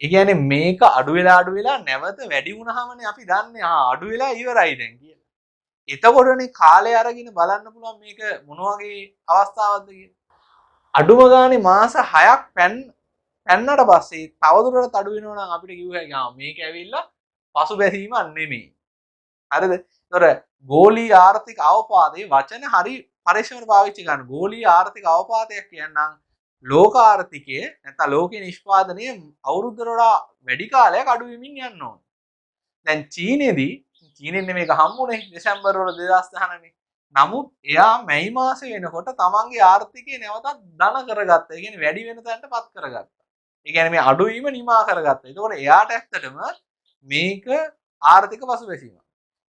ඒ කියන්නේ මේක අඩු වෙලා නැවත වැඩි වුණාමනේ අපි දන්නේ අඩු වෙලා ඉවරයි දැන් කියලා. එතකොටනේ කාලය අරගෙන බලන්න පුළුවන් මේක මොන වගේ අවස්ථාවක්ද කියලා. අඩුම ගානේ මාස 6ක් පැන්නට පස්සේ තවදුරටත් අඩු වෙනවා නම් අපිට කිව්ව හැකියි මේක ඇවිල්ලා පසුබැසීමක් නෙමෙයි. හරිද? ඒතොර ගෝලීය ආර්ථික අවපාතයේ වචන හරි පරිශ්‍රමයට පාවිච්චි කරන්න. ගෝලීය ආර්ථික අවපාතයක් කියනනම් ලෝක ආර්ථිකයේ නැත්නම් ලෝකේ නිෂ්පාදනයේ අවුරුද්දකට වඩා වැඩි කාලයක් අඩු වෙමින් යන්න ඕන. දැන් චීනෙන් මේක හම්බුනේ දෙසැම්බර් වල 2019 නේ. නමුත් එයා මැයි මාසේ වෙනකොට තමන්ගේ ආර්ථිකය නැවතත් ධන කරගත්තා. ඒ කියන්නේ වැඩි වෙන තැනටපත් කරගත්තා. ඒ කියන්නේ මේ අඩුවීම නිමා කරගත්තා. ඒකෝර එයාට ඇත්තටම මේක ආර්ථික පසුබැසීමක්.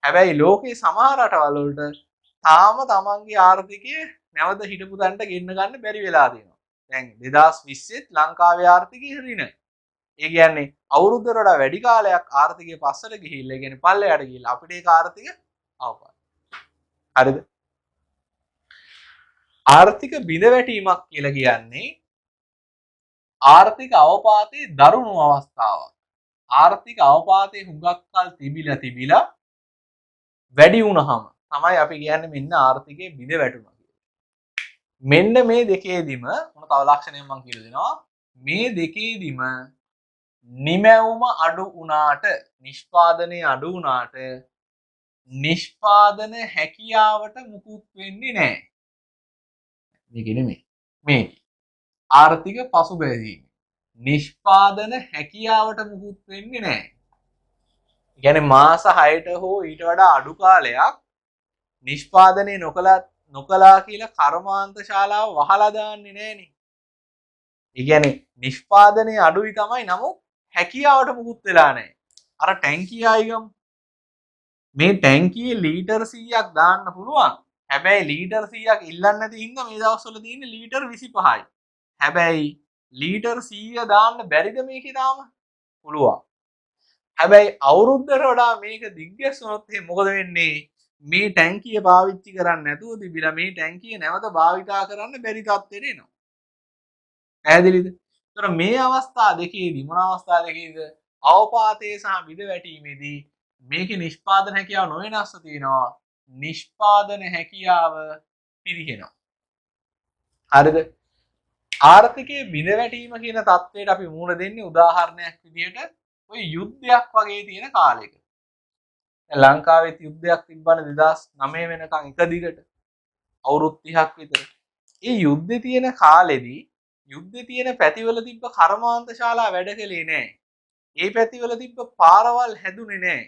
හැබැයි ලෝකේ සමහර රටවල් වලට තාම තමන්ගේ ආර්ථිකය නැවත හිටපු තැනට ගෙන්න ගන්න බැරි වෙලා තියෙනවා. දැන් 2020 ලංකාවේ ආර්ථිකය ඍණ. ඒ කියන්නේ අවුරුද්දකට වඩා වැඩි කාලයක් ආර්ථිකය පස්සට ගිහිල්ලා, ඒ කියන්නේ පල්ලෙයට ගිහිල්ලා අපිට ඒක ආර්ථික අවපාත. හරිද? ආර්ථික බිඳවැටීමක් කියලා කියන්නේ ආර්ථික අවපාතයේ දරුණු අවස්ථාවක්. ආර්ථික අවපාතයේ හුඟක් කල් තිබිලා වැඩි වුණාම තමයි අපි කියන්නේ මෙන්න ආර්ථිකයේ බිඳ වැටුණා කියලා. මෙන්න මේ දෙකේදීම මොන තව ලක්ෂණයක් මම කියලා දෙනවා. මේ දෙකේදීම නිමැවුම අඩු වුණාට, නිෂ්පාදනයේ අඩු වුණාට නිෂ්පාදන හැකියාවට මුකුත් වෙන්නේ නැහැ. මේක නෙමෙයි. මේ ආර්ථික පසුබැසීම. නිෂ්පාදන හැකියාවට මුකුත් වෙන්නේ නැහැ. ඒ කියන්නේ මාස 6ට හෝ ඊට වඩා අඩු කාලයක් නිෂ්පාදනය නොකලා කියලා කර්මාන්ත ශාලාව වහලා දාන්නේ නැහනේ. ඒ කියන්නේ නිෂ්පාදනයේ අඩුයි තමයි නමුත් හැකියාවට මුකුත් වෙලා නැහැ. අර ටැංකිය ආයිගම් මේ ටැංකියේ ලීටර් 100ක් දාන්න පුළුවන්. හැබැයි ලීටර් 100ක් ඉල්ලන්නේ නැති හින්දා මේ දවස්වල තියෙන්නේ ලීටර් 25යි. හැබැයි ලීටර් 100 දාන්න බැරිද මේකේ තාම? පුළුවන්. හැබැයි අවුරුද්දකට වඩා මේක දිග්ගැස්සුනොත් මොකද වෙන්නේ? මේ ටැංකිය පාවිච්චි කරන්නේ නැතුව තිබිලා මේ ටැංකිය නැවත භාවිතා කරන්න බැරි තත්ත්වෙට එනවා. පැහැදිලිද? ඒතර මේ අවස්ථා දෙකේදී මොන අවස්ථා දෙකේද? අවපාතයේ සහ බිඳවැටීමේදී මේකේ නිෂ්පාදන හැකියාව නොවෙනස්ව තියෙනවා. නිෂ්පාදන හැකියාව පිරිහෙනවා. හරිද? ආර්ථිකයේ බිඳවැටීම කියන තත්ත්වයට අපි මුහුණ දෙන්නේ උදාහරණයක් විදිහට ඔය යුද්ධයක් වගේ තියෙන කාලයක. ලංකාවේ යුද්ධයක් තිබ්බනේ 2009 වෙනකන් එක දිගට අවුරුදු 30ක් විතර. ඒ යුද්ධේ තියෙන කාලෙදී යුද්ධේ තියෙන පැතිවල තිබ්බ කර්මාන්ත ශාලා වැඩ කළේ නැහැ. ඒ පැතිවල තිබ්බ පාරවල් හැදුනේ නැහැ.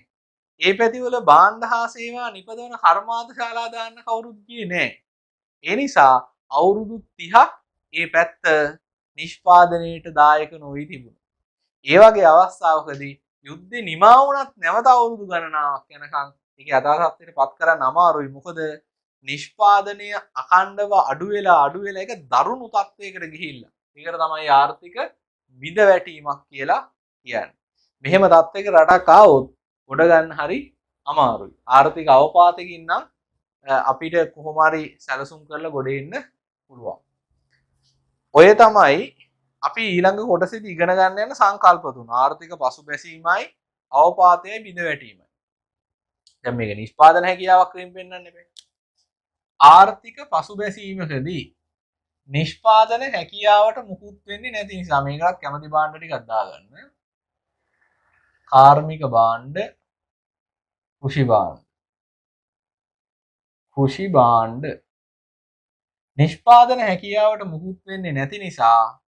ඒ පැතිවල භාණ්ඩ හා සේවා නිපදවන කර්මාන්ත ශාලා දාන්න කවුරුත් ගියේ නැහැ. ඒ නිසා අවුරුදු 30ක් ඒ පැත්ත නිෂ්පාදනයේට දායක නොවී තිබුණා. ඒ වගේ අවස්ථාවකදී යුද්ධේ නිමා වුණත් නැවත අවුරුදු ගණනාවක් යනකම් ඒක යථාර්ථයට පත් කරන්න අමාරුයි. මොකද නිෂ්පාදනය අඛණ්ඩව අඩු වෙලා ඒක දරුණු තත්වයකට ගිහිල්ලා. ඒකට තමයි ආර්ථික බිඳවැටීමක් කියලා කියන්නේ. මෙහෙම තත්වයක රටක් ආවොත් ගොඩ ගන්න හරි අමාරුයි. ආර්ථික අවපාතකින් නම් අපිට කොහොම හරි සැලසුම් කරලා ගොඩ එන්න පුළුවන්. ඔය තමයි අපි ඊළඟ කොටසේදී ඉගෙන ගන්න යන සංකල්ප තුන. ආර්ථික පසුබැසීමයි, අවපාතයයි, බිඳවැටීමයි. දැන් මේක නිෂ්පාදන හැකියාවක් වලින් පෙන්වන්න එපා. ආර්ථික පසුබැසීමකදී නිෂ්පාදන හැකියාවට මුකුත් වෙන්නේ නැති නිසා මේකත් කැමති භාණ්ඩ ටිකක් දාගන්න. කාර්මික භාණ්ඩ, කෘෂි භාණ්ඩ. කෘෂි භාණ්ඩ නිෂ්පාදන හැකියාවට මුකුත් වෙන්නේ නැති නිසා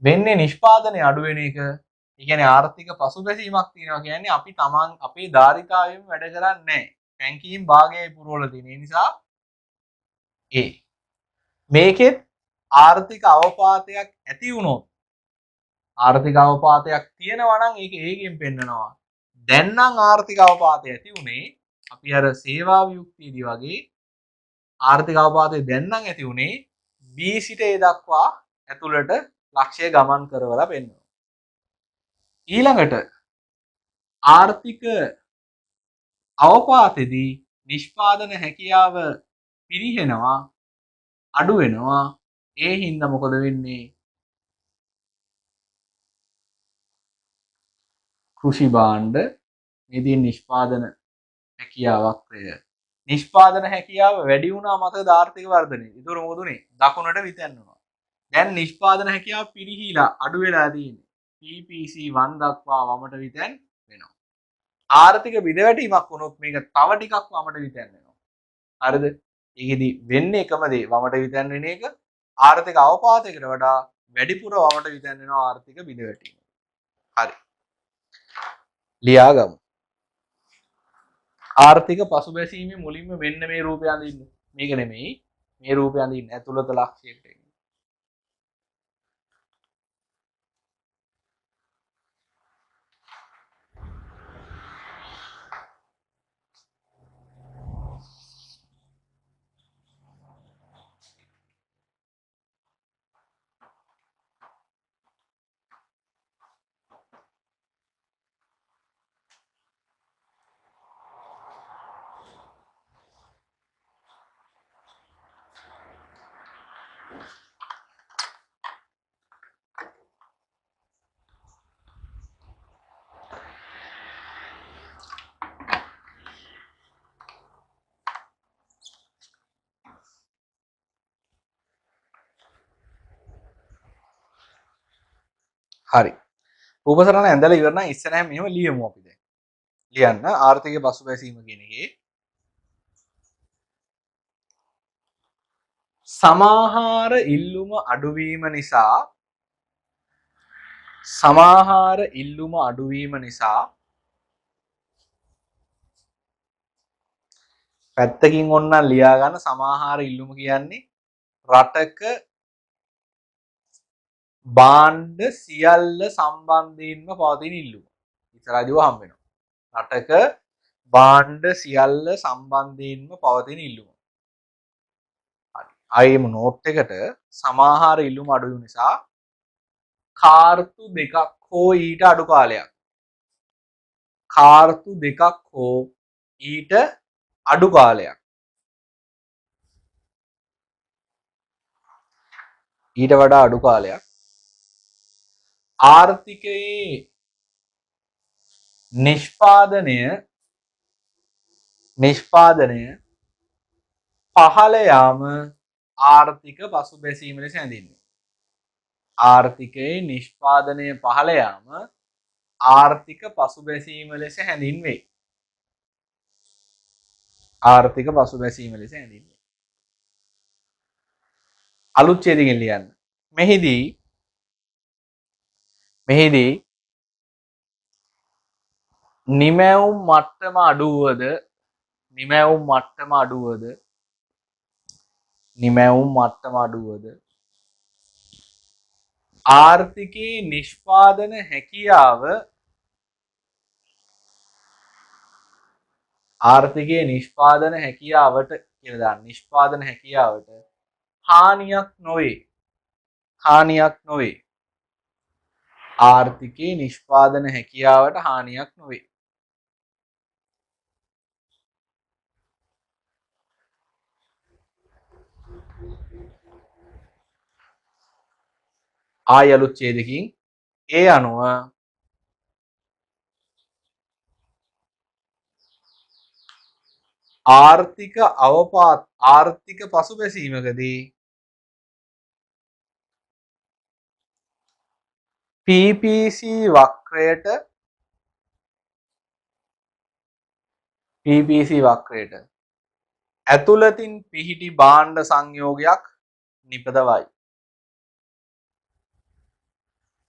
වෙන්නේ නිෂ්පාදනය අඩු වෙන එක. ඒ කියන්නේ ආර්ථික පසුබැසීමක් තියෙනවා කියන්නේ අපි තමන් අපේ ධාරිතාවෙම වැඩ කරන්නේ නැහැ. බැංකින් භාගයයි පුරවලා තියෙන නිසා ඒ මේකෙත් ආර්ථික අවපාතයක් ඇති වුණොත් ආර්ථික අවපාතයක් තියෙනවා නම් ඒක ඒකෙන් පෙන්නනවා. දැන් නම් ආර්ථික අවපාතය ඇති උනේ අපි අර සේවා වියුක්තියදී වගේ ආර්ථික අවපාතය දැන් නම් ඇති උනේ B සිට A දක්වා ඇතුළට ලක්ෂය ගමන් කරවලා පෙන්වනවා. ඊළඟට ආර්ථික අවපාතෙදී නිෂ්පාදන හැකියාව පිරිහෙනවා අඩු වෙනවා. ඒ හින්දා මොකද වෙන්නේ? කෘෂි භාණ්ඩ මේදී නිෂ්පාදන හැකියාවක් වේ. නිෂ්පාදන හැකියාව වැඩි වුණා මත ආර්ථික වර්ධනය. ඒතර මොකද උනේ? දකුණට විතැන්වනවා. දැන් නිෂ්පාදන හැකියාව පිරිහිලා අඩු වෙලා තියෙන්නේ. PPC 1 දක්වා වමට විතැන් වෙනවා. ආර්ථික බිඳවැටීමක් වුණොත් මේක තව ටිකක් වමට විතැන් වෙනවා. හරිද? ඒකෙදි වෙන්නේ එකම දේ වමට විතැන් වෙන එක ආර්ථික අවපාතයකට වඩා වැඩිපුර වමට විතැන් වෙනවා ආර්ථික බිඳවැටීම. හරි. ලියාගමු. ආර්ථික පසුබැසීමේ මුලින්ම මෙන්න මේ රූපය අඳින්න. මේක නෙමෙයි. මේ රූපය අඳින්න ඇතුළත ලක්ෂයකට එන්න. හරි. රූපසටහන ඇඳලා ඉවර නම් ඉස්සරහින් මෙහෙම ලියමු අපි දැන්. ලියන්න ආර්ථික පසුබැසීම කියන එකේ සමාහාර ඉල්ලුම අඩුවීම නිසා පැත්තකින් ඕනනම් ලියා ගන්න සමාහාර ඉල්ලුම කියන්නේ රටක භාණ්ඩ සියල්ල සම්බන්ධයෙන්ම පවතින ඉල්ලුම. ඉස්සරහදීව හම්බ වෙනවා. රටක භාණ්ඩ සියල්ල සම්බන්ධයෙන්ම පවතින ඉල්ලුම. හරි. ආයෙම නෝට් එකට සමාහාර ඉල්ලුම අඩු වෙන නිසා කාර්තු දෙකක් හෝ ඊට අඩු කාලයක්. කාර්තු දෙකක් හෝ ඊට අඩු කාලයක්. ඊට වඩා අඩු කාලයක් ආර්ථිකයේ නිෂ්පාදනය පහළ යාම ආර්ථික පසුබැසීම ලෙස හැඳින්වේ. ආර්ථිකයේ නිෂ්පාදනය පහළ යාම ආර්ථික පසුබැසීම ලෙස හැඳින්වේ. ආර්ථික පසුබැසීම ලෙස හැඳින්වේ. අලුත් ඡේදයෙන් ලියන්න. මෙහිදී නිමැවුම් මට්ටම අඩුවද ආර්ථිකයේ නිෂ්පාදන හැකියාවට කියලා දාන්න. නිෂ්පාදන හැකියාවට හානියක් නොවේ. ආර්ථිකයේ නිෂ්පාදන හැකියාවට හානියක් නොවේ. ආය අලුත් ඡේදකින් ඒ අනුව ආර්ථික පසුබැසීමකදී PPC වක්‍රයට ඇතුළතින් පිහිටි භාණ්ඩ සංයෝගයක් නිපදවයි.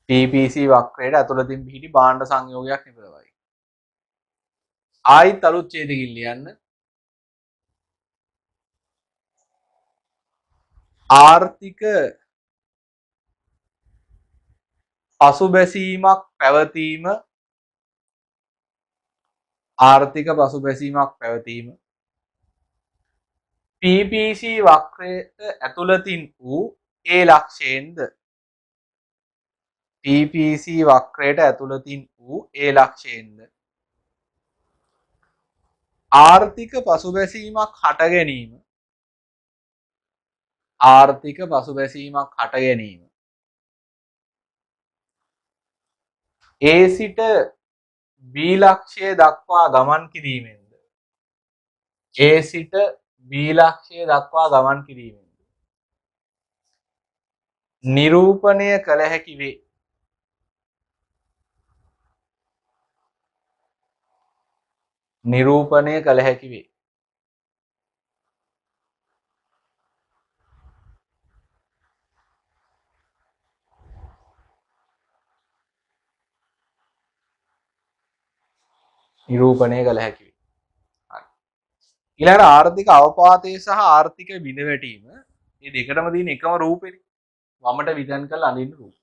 PPC වක්‍රයට ඇතුළතින් පිහිටි භාණ්ඩ සංයෝගයක් නිපදවයි. ආයිත් අලුත් ඡේදකින් ලියන්න. ආර්ථික පසුබැසීමක් පැවතීම PPC වක්‍රයට ඇතුළතින් වූ ඒ ලක්ෂයෙන්ද PPC වක්‍රයට ඇතුළතින් වූ ඒ ලක්ෂයෙන්ද ආර්ථික පසුබැසීමක් හට ගැනීම A සිට B ලක්ෂය දක්වා ගමන් කිරීමෙන් නිරූපණය කළ හැකි වේ. ඊළඟට ආර්ථික අවපාතය සහ ආර්ථික බිඳවැටීම මේ දෙකටම තියෙන එකම රූපෙනේ. වමට විතන් කරලා අඳින්න රූප.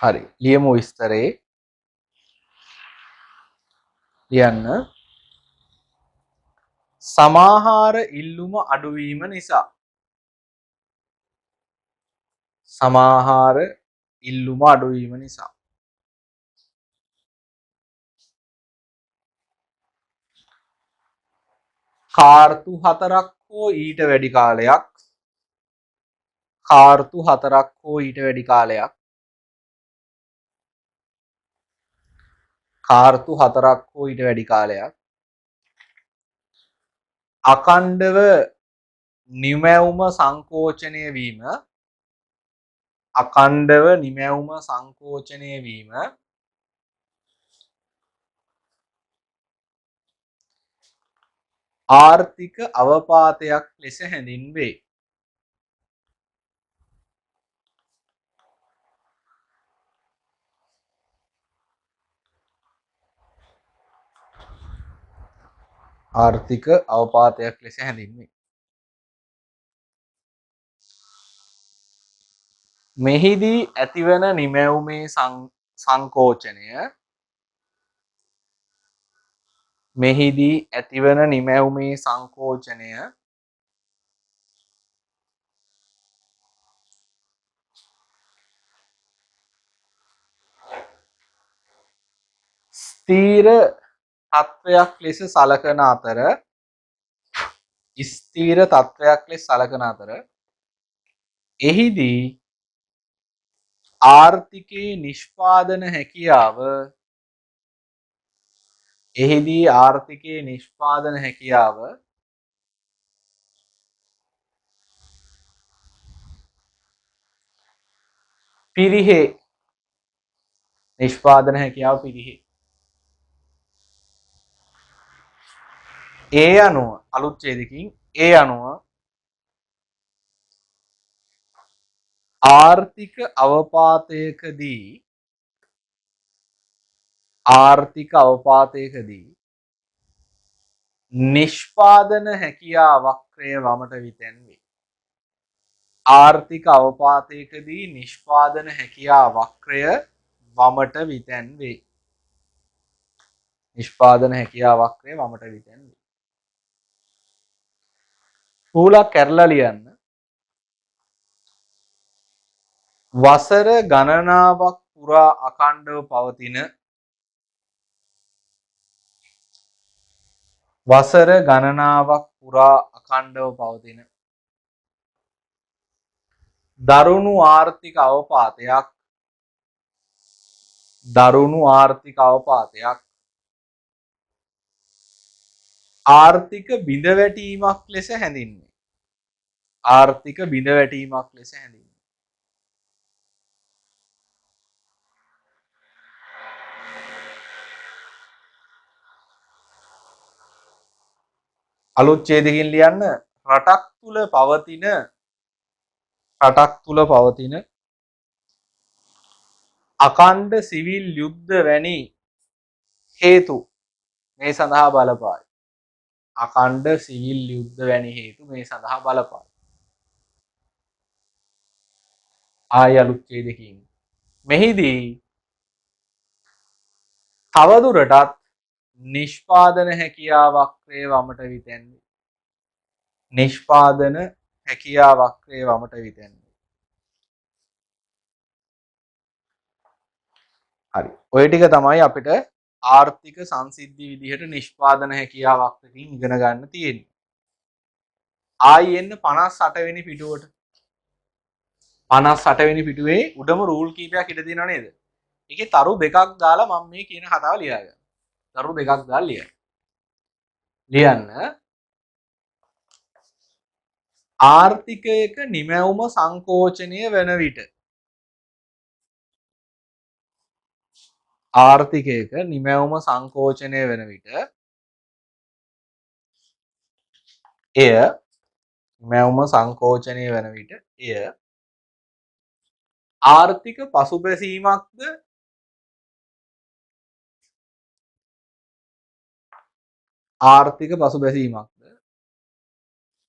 හරි. ලියමු විස්තරේ. ලියන්න. සමාහාර ඉල්ලුම අඩුවීම නිසා කාර්තු 4ක් හෝ ඊට වැඩි කාලයක් අඛණ්ඩව නිමැවුම සංකෝචනය වීම ආර්ථික අවපාතයක් ලෙස හැඳින්වේ. මෙහිදී ඇතිවන නිමැවුමේ සංකෝචනය ස්ථීර තත්වයක් ලෙස සලකන අතර එහිදී ආර්ථිකයේ නිෂ්පාදන හැකියාව පිරිහේ. නිෂ්පාදන හැකියාව පිරිහේ. ඒ අනුව අලුත් ඡේදකින් ඒ අනුව ආර්ථික අවපාතයකදී නිෂ්පාදන හැකියා වක්‍රය වමට විතැන්වේ. ආර්ථික අවපාතයකදී නිෂ්පාදන හැකියා වක්‍රය වමට විතැන්වේ. නිෂ්පාදන හැකියා වක්‍රය වමට විතැන්වේ. පූලක් කැරලා ලියන්න. වසර ගණනාවක් පුරා අඛණ්ඩව පවතින දරුණු ආර්ථික අවපාතයක් ආර්ථික බිඳවැටීමක් ලෙස හැඳින්වේ. අලුත් ඡේදකින් ලියන්න. රටක් තුල පවතින අඛණ්ඩ සිවිල් යුද්ධ වැනි හේතු මේ සඳහා බලපායි. ආය අලුත් ඡේදකින් මෙහිදී තවදුරටත් නිෂ්පාදන හැකියා වක්‍රය වමට විතැන්වේ. හරි. ඔය ටික තමයි අපිට ආර්ථික සංසිද්ධි විදිහට නිෂ්පාදන හැකියා වක්‍රකින් ඉගෙන ගන්න තියෙන්නේ. ආයි එන්න 58 වෙනි පිටුවට. 58 වෙනි පිටුවේ උඩම රූල් කීපයක් ඉඳ තියෙනව නේද? ඒකේ තරු දෙකක් දාලා මම මේ කියන කතාව ලියාගන්න. තරු දෙකක් දාලා ලියන්න. ආර්ථිකයක නිමැවුම සංකෝචනය වන විට එය ආර්ථික පසුබැසීමක්ද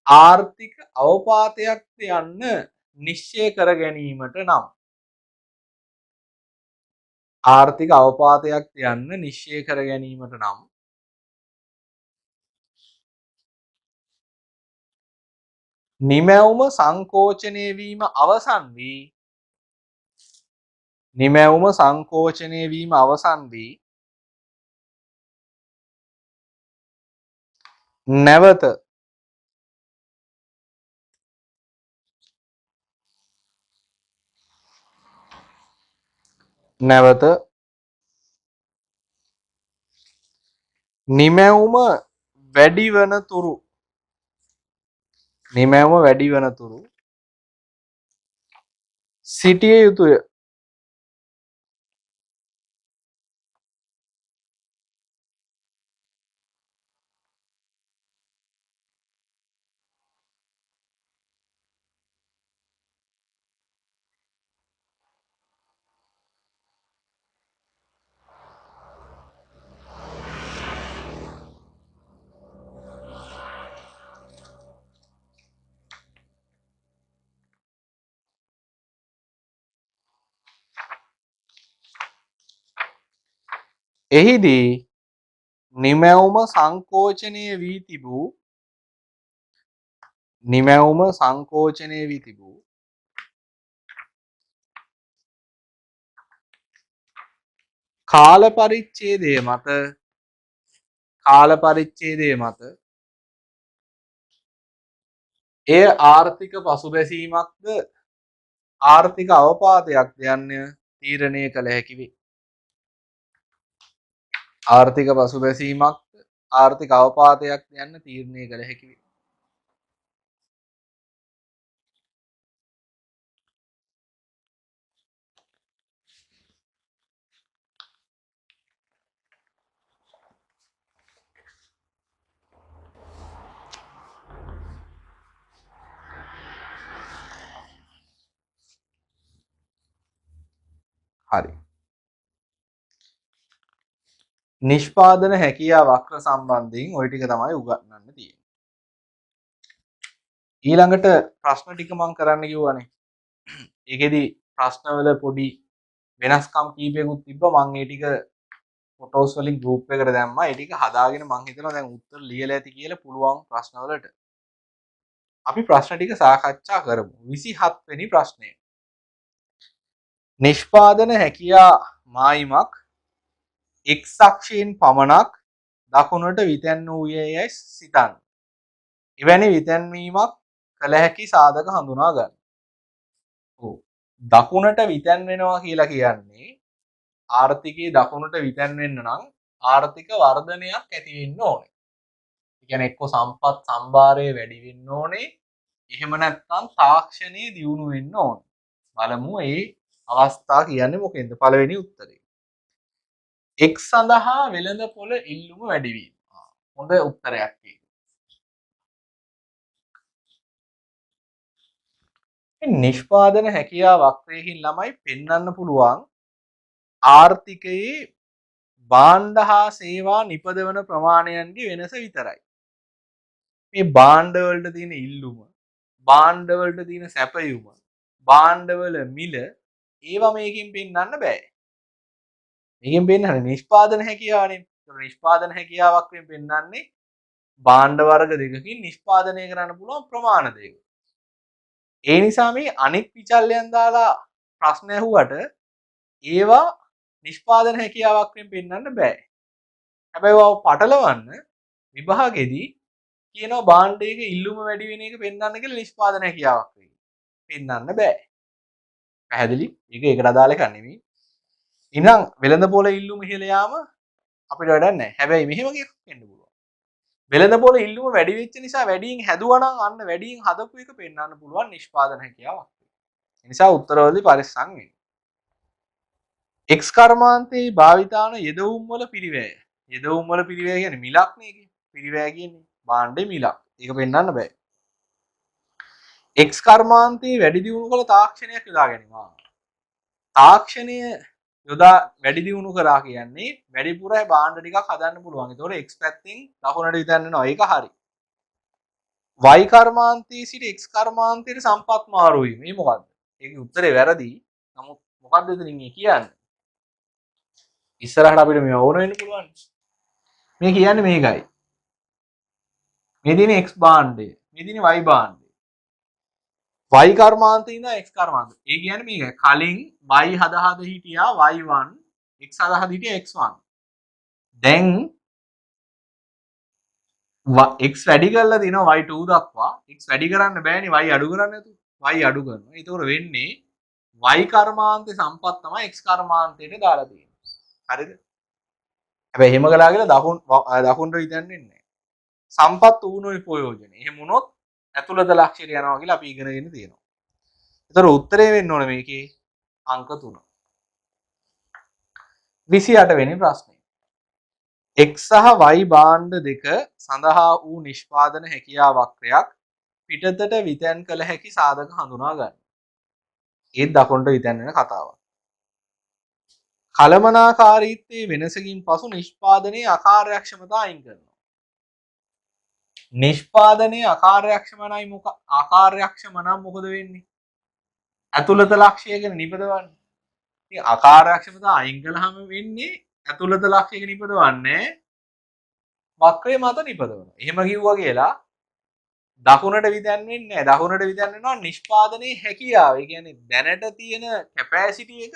ආර්ථික අවපාතයක්ද යන්න නිශ්චය කර ගැනීමට නම් නිමැවුම සංකෝචනය වීම අවසන් වී නැවත නිමැවුම වැඩි වන තුරු සිටිය යුතුය. එහිදී නිමැවුම සංකෝචනය වී තිබූ කාල පරිච්ඡේදය මත එය ආර්ථික පසුබැසීමක්ද ආර්ථික අවපාතයක්ද යන්න තීරණය කළ හැකි වේ. ආර්ථික පසුබැසීමක්ද ආර්ථික අවපාතයක්ද යන්න තීරණය කළ හැකි වේ. හරි. නිෂ්පාදන හැකියා වක්‍ර සම්බන්ධයෙන් ওই ටික තමයි උගන්වන්න තියෙන්නේ. ඊළඟට ප්‍රශ්න ටික මම කරන්න කිව්වනේ. ඒකෙදි ප්‍රශ්නවල පොඩි වෙනස්කම් කීපයකුත් තිබ්බා. මම ඒ ටික ෆොටෝස් වලින් ගෲප් එකකට දැම්මා. ඒ ටික හදාගෙන මම හිතනවා දැන් උත්තර ලියලා ඇති කියලා පුළුවන් ප්‍රශ්නවලට. අපි ප්‍රශ්න ටික සාකච්ඡා කරමු. 27 වෙනි ප්‍රශ්නය. නිෂ්පාදන හැකියා මායිමක් x අක්ෂයෙන් පමණක් දකුණට විතැන් වූයේ යැයි සිතන්න. එවැනි විතැන්වීමක් කළ හැකි සාධක හඳුනා ගන්න. දකුණට විතැන් වෙනවා කියලා කියන්නේ ආර්ථිකයේ දකුණට විතැන් වෙන්න නම් ආර්ථික වර්ධනයක් ඇති වෙන්න ඕනේ. ඒ කියන්නේ එක්ක සම්පත් සම්භාරය වැඩි වෙන්න ඕනේ. එහෙම නැත්නම් තාක්ෂණයේ දියුණු වෙන්න ඕනේ. බලමු මේ අවස්ථා කියන්නේ මොකෙන්ද? පළවෙනි උත්තරේ. x සඳහා වෙළඳපොළ ඉල්ලුම වැඩි වීම. හොඳ උත්තරයක් ඒක. නිෂ්පාදන හැකියා වක්‍රයකින් ළමයි පෙන්වන්න පුළුවන් ආර්ථිකයේ භාණ්ඩ හා සේවා නිපදවන ප්‍රමාණයන්ගේ වෙනස විතරයි. මේ භාණ්ඩ වලට තියෙන ඉල්ලුම, භාණ්ඩ වලට තියෙන සැපයුම, භාණ්ඩවල මිල ඒවා මේකෙන් පෙන්වන්න බෑ. මේකෙන් පෙන්වන්නේ නිෂ්පාදන හැකියාවනේ. නිෂ්පාදන හැකියාවක් වෙන පෙන්වන්නේ භාණ්ඩ වර්ග දෙකකින් නිෂ්පාදනය කරන්න පුළුවන් ප්‍රමාණ දෙක. ඒ නිසා මේ අනෙක් විචල්යන් දාලා ප්‍රශ්න ඇහුවට ඒවා නිෂ්පාදන හැකියාවක් වෙන පෙන්වන්න බෑ. හැබැයි ඒවා පටලවන්න විභාගෙදී කියනවා භාණ්ඩයක ඉල්ලුම වැඩි වෙන එක පෙන්වන්න කියලා නිෂ්පාදන හැකියාවක් වෙයි. පෙන්වන්න බෑ. පැහැදිලි? මේක ඒකට අදාළ එකක් නෙමෙයි. එහෙනම් වෙළඳපොළ ඉල්ලුම ඉහළ යාම අපිට වැඩක් නැහැ. හැබැයි මෙහෙම එකක් වෙන්න පුළුවන්. වෙළඳපොළ ඉල්ලුම වැඩි වෙච්ච නිසා වැඩියෙන් හැදුවා නම් අන්න වැඩියෙන් හදපු එක පෙන්වන්න පුළුවන් නිෂ්පාදන හැකියාවක්. ඒ නිසා උත්තරවලදී පරිස්සම් වෙන්න. X කර්මාන්තයේ භාවිතාන යෙදවුම් වල පිරිවැය. යෙදවුම් වල පිරිවැය කියන්නේ මිලක් නේ ඒකේ. පිරිවැය කියන්නේ භාණ්ඩේ මිලක්. ඒක පෙන්වන්න බෑ. X කර්මාන්තයේ වැඩි දියුණු කළ තාක්ෂණයක් යොදා ගැනීම. තාක්ෂණය යොදා වැඩි දියුණු කරා කියන්නේ වැඩිපුර භාණ්ඩ ටිකක් හදන්න පුළුවන්. ඒතකොට X පැත්තෙන් දකුණට විතර යනවා. ඒක හරි. Y කර්මාන්තයේ සිට X කර්මාන්තයට සම්පත් මාරු වීම. මේ මොකද්ද? ඒකේ උත්තරේ වැරදි. නමුත් මොකද්ද එතනින් කියන්නේ? ඉස්සරහට අපිට මේ ඕන වෙන්න පුළුවන්. මේ කියන්නේ මේකයි. මේ දිනේ X භාණ්ඩය. මේ දිනේ Y භාණ්ඩය. y කර්මාන්තේ ඉඳලා x කර්මාන්තේ. ඒ කියන්නේ මේක. කලින් y හද හිටියා y1, x හද හිටියා x1. දැන් x වැඩි කරලා දිනවා y2 දක්වා. x වැඩි කරන්න බෑනේ y අඩු කරන්න නේද? y අඩු කරනවා. ඒතකොට වෙන්නේ y කර්මාන්තේ සම්පත් තමයි x කර්මාන්තයට දාලා තියෙන්නේ. හරිද? හැබැයි එහෙම කළා කියලා දකුණට විතන්නේ නැහැ. සම්පත් ඌනොයි ප්‍රයෝජනේ. එහෙම වුණොත් ඇතුළත ලක්ෂයට යනවා කියලා අපි ඉගෙනගෙන තියෙනවා. ඒතර උත්තරේ වෙන්න ඕනේ මේකේ අංක 3. 28 වෙනි ප්‍රශ්නේ. x සහ y භාණ්ඩ දෙක සඳහා වූ නිෂ්පාදන හැකියා වක්‍රයක් පිටතට විතැන් කළ හැකි සාධක හඳුනා ගන්න. ඒත් දකුණට විතැන් වෙන කතාවක්. කළමනාකාරීත්වයේ වෙනසකින් පසු නිෂ්පාදනයේ අකාර්යක්ෂමතා අයින් කරනවා. නිෂ්පාදනයේ අකාර්යක්ෂම නම් මොකද වෙන්නේ? ඇතුළත ලක්ෂයක නිපදවන්නේ. ඉතින් අකාර්යක්ෂමතා අයින් කළාම වෙන්නේ ඇතුළත ලක්ෂයක නිපදවන්නේ වක්‍රය මත නිපදවනවා. එහෙම කිව්වා කියලා දකුණට විතැන් වෙන්නේ නැහැ. දකුණට විතැන් වෙනවා නිෂ්පාදනයේ හැකියාව. ඒ කියන්නේ දැනට තියෙන කැපැසිටි එක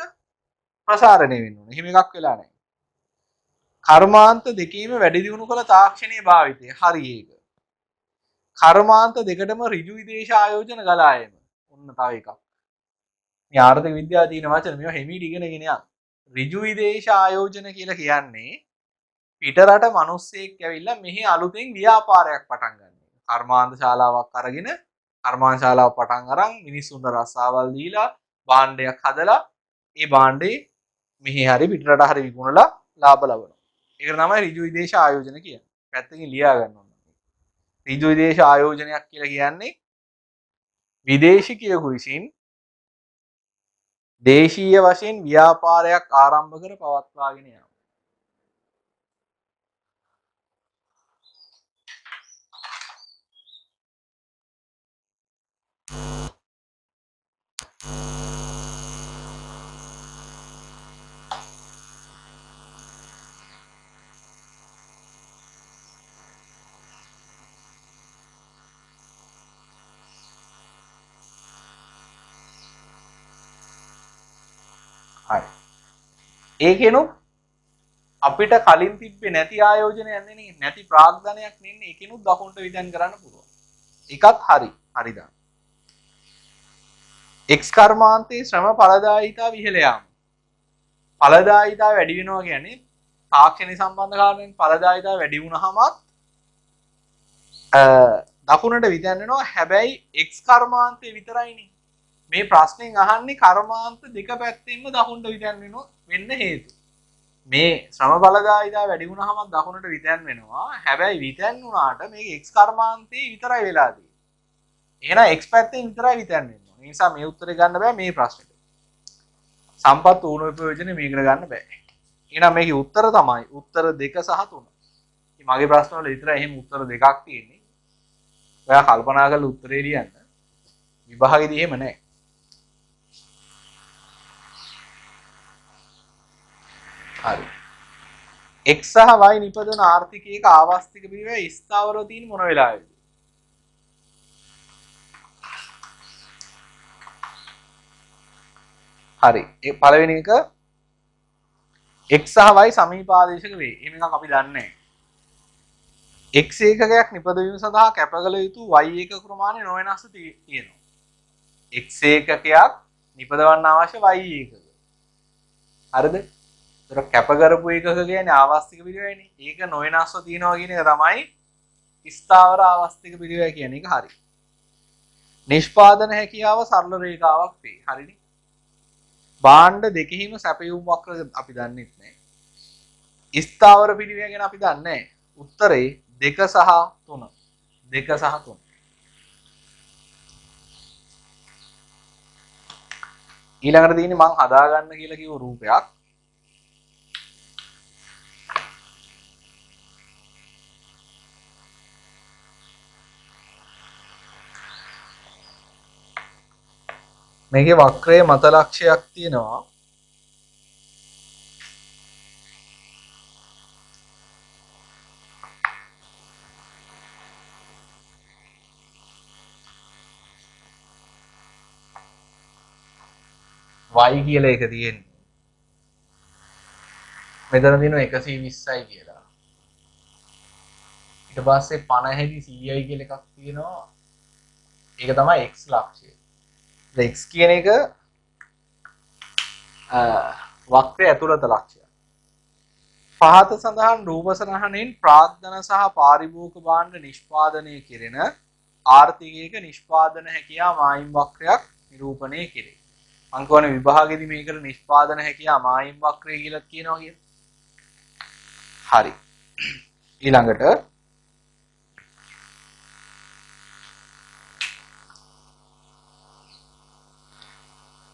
ප්‍රසාරණය වෙන්න ඕනේ. එහෙම එකක් වෙලා නැහැ. කර්මාන්ත දෙකේම වැඩි දියුණු කළ තාක්ෂණීය භාවිතය. හරි ඒක. කර්මාන්ත දෙකටම ඍජු විදේශ ආයෝජන ගලා එන. ඔන්න තව එකක්. මේ ආර්ථික විද්‍යාවේ තියෙන වචන මේවා හිමීට ඉගෙනගෙන යන්න. ඍජු විදේශ ආයෝජන කියලා කියන්නේ පිටරට මිනිස්සෙක් ඇවිල්ලා මෙහි අලුතෙන් ව්‍යාපාරයක් පටන් ගන්නවා. කර්මාන්ත ශාලාවක් අරගෙන කර්මාන්ත ශාලාව පටන් අරන් මිනිස්සුන්ට රස්සාවල් දීලා භාණ්ඩයක් හදලා ඒ භාණ්ඩේ මෙහි හරි පිටරට හරි විකුණලා ලාභ ලබනවා. ඒකට තමයි ඍජු විදේශ ආයෝජන කියන්නේ. පැත්තකින් ලියා ගන්න ඕනේ. ඍජු විදේශ ආයෝජනයක් කියලා කියන්නේ විදේශිකයෙකු විසින් දේශීය වශයෙන් ව්‍යාපාරයක් ආරම්භ කර පවත්වාගෙන යාම. හරි. ඒකෙනුත් අපිට කලින් තිබ්බේ නැති ආයෝජනයක් නෙන්නේ නැති ප්‍රාග්ධනයක් නෙන්නේ ඒකෙනුත් දකුණට විදන් කරන්න පුළුවන්. ඒකත් හරි. හරිද? X කර්මාන්තයේ ශ්‍රම ඵලදායීතාව ඉහළ යාම. ඵලදායීතාව වැඩි වෙනවා කියන්නේ තාක්ෂණික සම්බන්ධ කාරණෙන් ඵලදායීතාව වැඩි වුණාමත් දකුණට විදන් වෙනවා. හැබැයි X කර්මාන්තයේ විතරයිනේ. මේ ප්‍රශ්نين අහන්නේ කර්මාන්ත දෙක පැත්තෙන්ම දකුණට විදන් වෙන්න හේතු. මේ ශ්‍රම බලදායිදා වැඩි වුණාම දකුණට විතයන් වෙනවා. හැබැයි විතයන් වුණාට මේක x කර්මාන්තේ විතරයි වෙලා තියෙන්නේ. එහෙනම් x පැත්තෙන් විතරයි විතයන් වෙන්නේ. ඒ නිසා මේ උත්තරේ ගන්න බෑ මේ ප්‍රශ්නෙට. සම්පත් ඌණ ප්‍රයෝජනේ මේකට ගන්න බෑ. එහෙනම් මේකේ උත්තර තමයි උත්තර 2 සහ 3. ඉතින් මගේ ප්‍රශ්න වල විතරයි එහෙම උත්තර දෙකක් තියෙන්නේ. ඔයා කල්පනා කරලා උත්තරේ ලියන්න. විභාගෙදී එහෙම නැහැ. හරි. x සහ y නිපදවන ආර්ථිකයක ආවස්තික පිරිවැය ස්ථාවරව තියෙන මොන වෙලාවෙද? හරි. ඒ පළවෙනි එක x සහ y සමීපාදේශක වේ. එහෙම එකක් අපි දන්නේ නැහැ. x ඒකකයක් නිපදවීම සඳහා කැප කළ යුතු y ඒකක ප්‍රමාණය නොවෙනස්ව තියෙනවා. x ඒකකයක් නිපදවන්න අවශ්‍ය y ඒකක. හරිද? ඒතර කැප කරපු එකක කියන්නේ ආවස්තික පිරිවැයනේ. ඒක නොවෙනස්ව තියෙනවා කියන එක තමයි ස්ථාවර ආවස්තික පිරිවැය කියන එක. හරි. නිෂ්පාදන හැකියාව සරල රේඛාවක් වේ. හරිනේ. භාණ්ඩ දෙකෙහිම සැපයුම් වක්‍ර අපි දන්නේ නැහැ. ස්ථාවර පිරිවැය ගැන අපි දන්නේ නැහැ. උත්තරේ 2 සහ 3. 2 සහ 3. ඊළඟට තියෙන්නේ මං හදාගන්න කියලා කිව්ව රූපයක්. මේකේ වක්‍රයේ මත ලක්ෂයක් තියෙනවා. y කියලා එක තියෙන්නේ. මෙතන තියෙනවා 120යි කියලා. ඊට පස්සේ 50යි 100යි කියලා එකක් තියෙනවා. ඒක තමයි x ලක්ෂය. x කියන එක වක්‍රය ඇතුළත ලක්ෂය. පහත සඳහන් රූප සරහණෙන් ප්‍රාග්ධන සහ පාරිභෝගික භාණ්ඩ නිෂ්පාදනය කෙරෙන ආර්ථිකයක නිෂ්පාදන හැකියාව මායිම් වක්‍රයක් නිරූපණය කෙරේ. මං කියවනේ විභාගෙදි මේකට නිෂ්පාදන හැකියාව මායිම් වක්‍රය කියලා කියනවා කියලා. හරි. ඊළඟට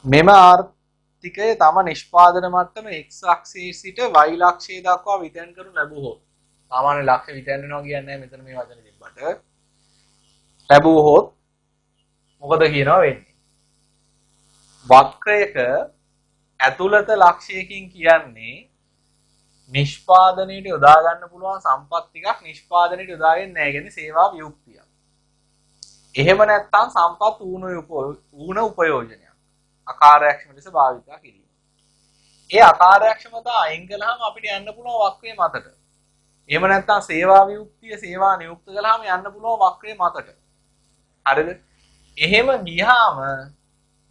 මෙම ආර්ථිකය තම නිෂ්පාදන මට්ටම x අක්ෂයේ සිට y ලක්ෂය දක්වා විතයන් කරනු ලැබුවොත් සාමාන්‍ය ලක්ෂ්‍ය විතයන් වෙනවා කියන්නේ මෙතන මේ වචනේ තිබ්බට ලැබුවොත් මොකද කියනවා වෙන්නේ? වක්‍රයක ඇතුළත ලක්ෂයකින් කියන්නේ නිෂ්පාදනයට යොදා ගන්න පුළුවන් සම්පත් ටිකක් නිෂ්පාදනයට යොදාගෙන නැහැ කියන්නේ සේවා වියුක්තිය. එහෙම නැත්නම් සම්පත් ඌණ උපයෝජනයක්. අකාර්යක්ෂම ලෙස භාවිතා කිරීම. ඒ අකාර්යක්ෂමතා අයින් කළාම අපිට යන්න පුළුවන් වක්‍රයේ මතට. එහෙම නැත්නම් සේවා වියුක්තිය සේවා නියුක්ත කළාම යන්න පුළුවන් වක්‍රයේ මතට. හරිද? එහෙම ගියාම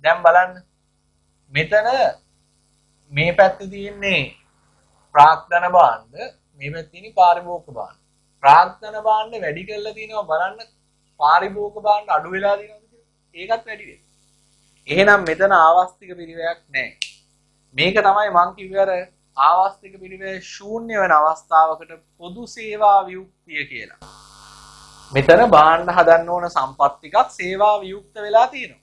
දැන් බලන්න මෙතන මේ පැත්තේ තියෙන්නේ ප්‍රාග්ධන භාණ්ඩ, මේ පැත්තේ තියෙන්නේ පාරිභෝගික භාණ්ඩ. ප්‍රාග්ධන භාණ්ඩ වැඩි කරලා තිනවා බලන්න පාරිභෝගික භාණ්ඩ අඩු වෙලා තියෙනවද කියලා. ඒකත් වැඩි වෙනවා. එහෙනම් මෙතන ආවස්තික පිරිවැයක් නැහැ. මේක තමයි මං කිව්වේ අර ආවස්තික පිරිවැය ශූන්‍ය වෙන අවස්ථාවකට පොදු සේවා වියුක්තිය කියලා. මෙතන භාණ්ඩ හදන්න ඕන සම්පත් ටිකක් සේවා වියුක්ත වෙලා තියෙනවා.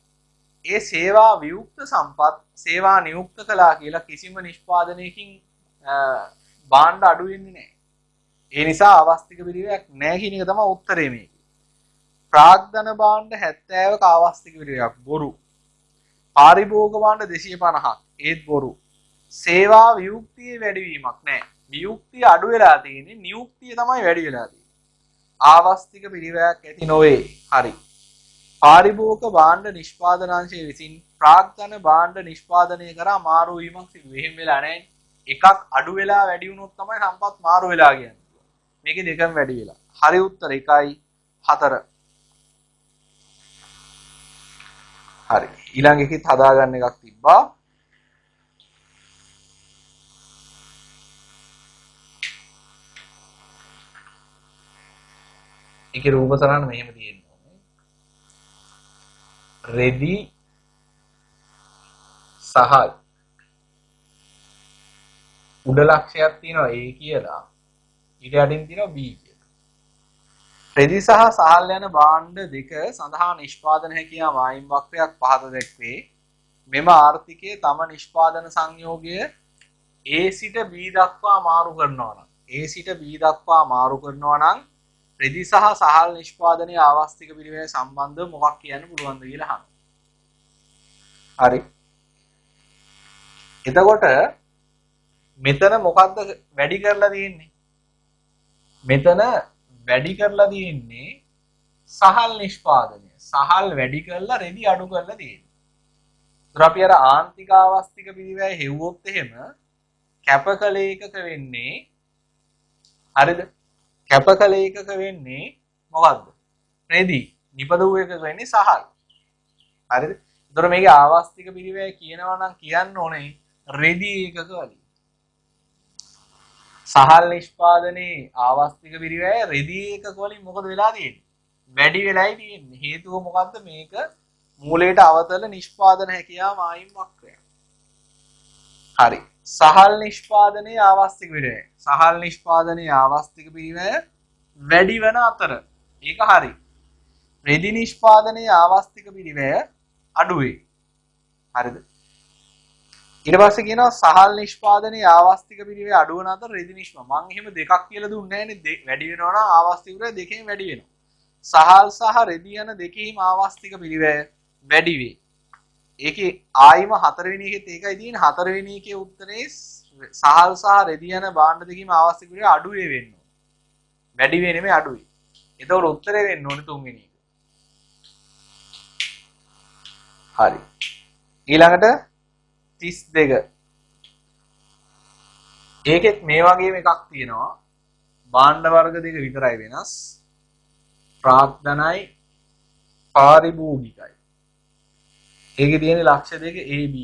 ඒ සේවා වියුක්ත සම්පත් සේවා නියුක්ත කළා කියලා කිසිම නිෂ්පාදනයකින් භාණ්ඩ අඩු වෙන්නේ නැහැ. ඒ නිසා ආවස්තික පිරිවැයක් නැහැ කියන එක තමයි උත්තරේ මේකේ. ප්‍රාග්ධන භාණ්ඩ 70ක ආවස්තික පිරිවැයක් බොරු. පාරිභෝගික භාණ්ඩ 250ක් ඒත් බොරු. සේවා වියුක්තියේ වැඩිවීමක් නැහැ. වියුක්තිය අඩු වෙලා තියෙන්නේ නියුක්තිය තමයි වැඩි වෙලා තියෙන්නේ. ආවස්තික පිරිවැයක් ඇති නොවේ. හරි. පාරිභෝගික භාණ්ඩ නිෂ්පාදනාංශය විසින් ප්‍රාග්ධන භාණ්ඩ නිෂ්පාදනය කරා මාරු වීමක් සිදු වෙ. එහෙම වෙලා නැහැ. එකක් අඩු වෙලා වැඩි වුණොත් තමයි සම්පත් මාරු වෙලා කියන්නේ. මේකේ දෙකම වැඩි වෙලා. හරි උත්තර 1යි 4. හරි. ඊළඟ එකෙත් හදාගන්න එකක් තිබ්බා. ඒකේ රූප සරණ මෙහෙම තියෙනවා. රෙදි සහ උඩ ලක්ෂයක් තියෙනවා A කියලා. ඊට යටින් තියෙනවා B කියලා. රෙදි සහ සහල් යන භාණ්ඩ දෙක සඳහා නිෂ්පාදන හැකියාව වයින් වක්‍රයක් පහත දැක්වේ. මෙම ආර්ථිකයේ තම නිෂ්පාදන සංයෝගය A සිට B දක්වා මාරු කරනවා නම් A සිට B දක්වා මාරු කරනවා නම් රෙදි සහ සහල් නිෂ්පාදනයේ ආවස්තික පිරිවැය සම්බන්ධව මොකක් කියන්න පුළුවන්ද කියලා අහනවා. හරි. එතකොට මෙතන මොකද්ද වැඩි කරලා තියෙන්නේ? මෙතන වැඩි කරලා තියෙන්නේ සහල් නිෂ්පාදනය. සහල් වැඩි කරලා රෙදි අඩු කරලා තියෙන්නේ. ඒතර අපි අර ආන්තික ආවස්තික පිරිවැය හෙව්වොත් එහෙම කැපකල ඒකක වෙන්නේ හරිද? කැපකල ඒකක වෙන්නේ මොකද්ද? රෙදි. නිපදවූ එකක වෙන්නේ සහල්. හරිද? ඒතර මේකේ ආවස්තික පිරිවැය කියනවා නම් කියන්න ඕනේ රෙදි ඒකක වලින්. සහල් නිෂ්පාදනයේ ආවස්තික පිරිවැය රෙදි ඒකක වලින් මොකද වෙලා තියෙන්නේ? වැඩි වෙලායි තියෙන්නේ. හේතුව මොකද්ද? මේක මූලයට අවතල නිෂ්පාදන හැකියාව මායිම් වක්‍රයක්. හරි. සහල් නිෂ්පාදනයේ ආවස්තික පිරිවැය. සහල් නිෂ්පාදනයේ ආවස්තික පිරිවැය වැඩි වෙන අතර. ඒක හරි. රෙදි නිෂ්පාදනයේ ආවස්තික පිරිවැය අඩු වේ. හරිද? ඊට පස්සේ කියනවා සහල් නිෂ්පාදනයේ ආවස්තික පිරිවැය අඩු වෙන අතර රෙදි නිෂ්පාදනය. මම එහෙම දෙකක් කියලා දුන්නේ නැහැනේ. වැඩි වෙනවා නම් ආවස්තික පිරිවැය දෙකෙන් වැඩි වෙනවා. සහල් සහ රෙදි යන දෙකේම ආවස්තික පිරිවැය වැඩි වේ. ඒකේ ආයිම හතරවෙනි එකෙත් ඒකයි තියෙන්නේ. හතරවෙනි එකේ උත්තරේ සහල් සහ රෙදි යන භාණ්ඩ දෙකේම ආවස්තික පිරිවැය අඩු වේ වෙන්න ඕනේ. වැඩි වේ නෙමෙයි අඩු වේ. ඒතකොට උත්තරේ වෙන්න ඕනේ තුන්වෙනි එක. හරි. ඊළඟට 32. ඒකෙත් මේ වගේම එකක් තියෙනවා. භාණ්ඩ වර්ග දෙක විතරයි වෙනස්. ප්‍රාග්ධනයි පාරිභෝගිකයි. ඒකේ තියෙන ලක්ෂ්‍ය දෙක AB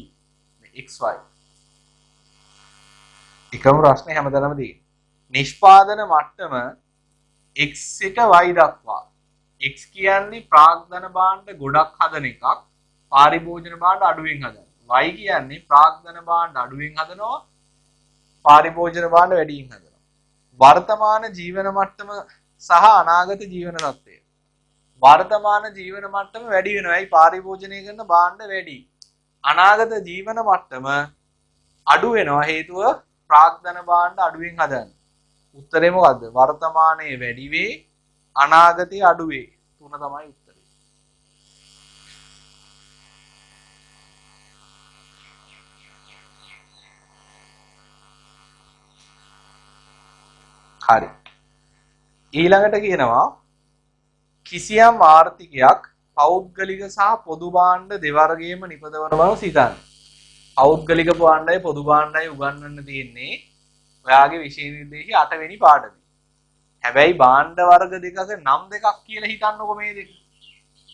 XY. එකම ප්‍රශ්නේ හැමදාම තියෙන්නේ. නිෂ්පාදන මට්ටම X සිට Y දක්වා. X කියන්නේ ප්‍රාග්ධන භාණ්ඩ ගොඩක් හදන එකක්. පාරිභෝජන භාණ්ඩ අඩුවෙන් හදන. Y කියන්නේ ප්‍රාග්ධන භාණ්ඩ අඩුවෙන් හදනවා. පාරිභෝජන භාණ්ඩ වැඩියෙන් හදනවා. වර්තමාන ජීවන මට්ටම සහ අනාගත ජීවන තත්ත්වය. වර්තමාන ජීවන මට්ටම වැඩි වෙනවා. ඒයි පාරිභෝජනය කරන භාණ්ඩ වැඩි. අනාගත ජීවන මට්ටම අඩු වෙනවා. හේතුව ප්‍රාග්ධන භාණ්ඩ අඩුවෙන් හදන. උත්තරේ මොකද්ද? වර්තමානයේ වැඩි වේ, අනාගතයේ අඩු වේ. තුන තමයි උත්තරේ. හරි. ඊළඟට කියනවා කිසියම් ආර්ථිකයක් පෞද්ගලික සහ පොදු භාණ්ඩ දෙවර්ගයේම නිපදවන බව සිතන්න. පෞද්ගලික භාණ්ඩයි පොදු භාණ්ඩයි උගන්වන්න තියෙන්නේ ඔයාගේ විෂය නිර්දේශයේ 8 වෙනි පාඩමේ. හැබැයි භාණ්ඩ වර්ග දෙකක නම් දෙකක් කියලා හිතන්නකො මේ දෙක.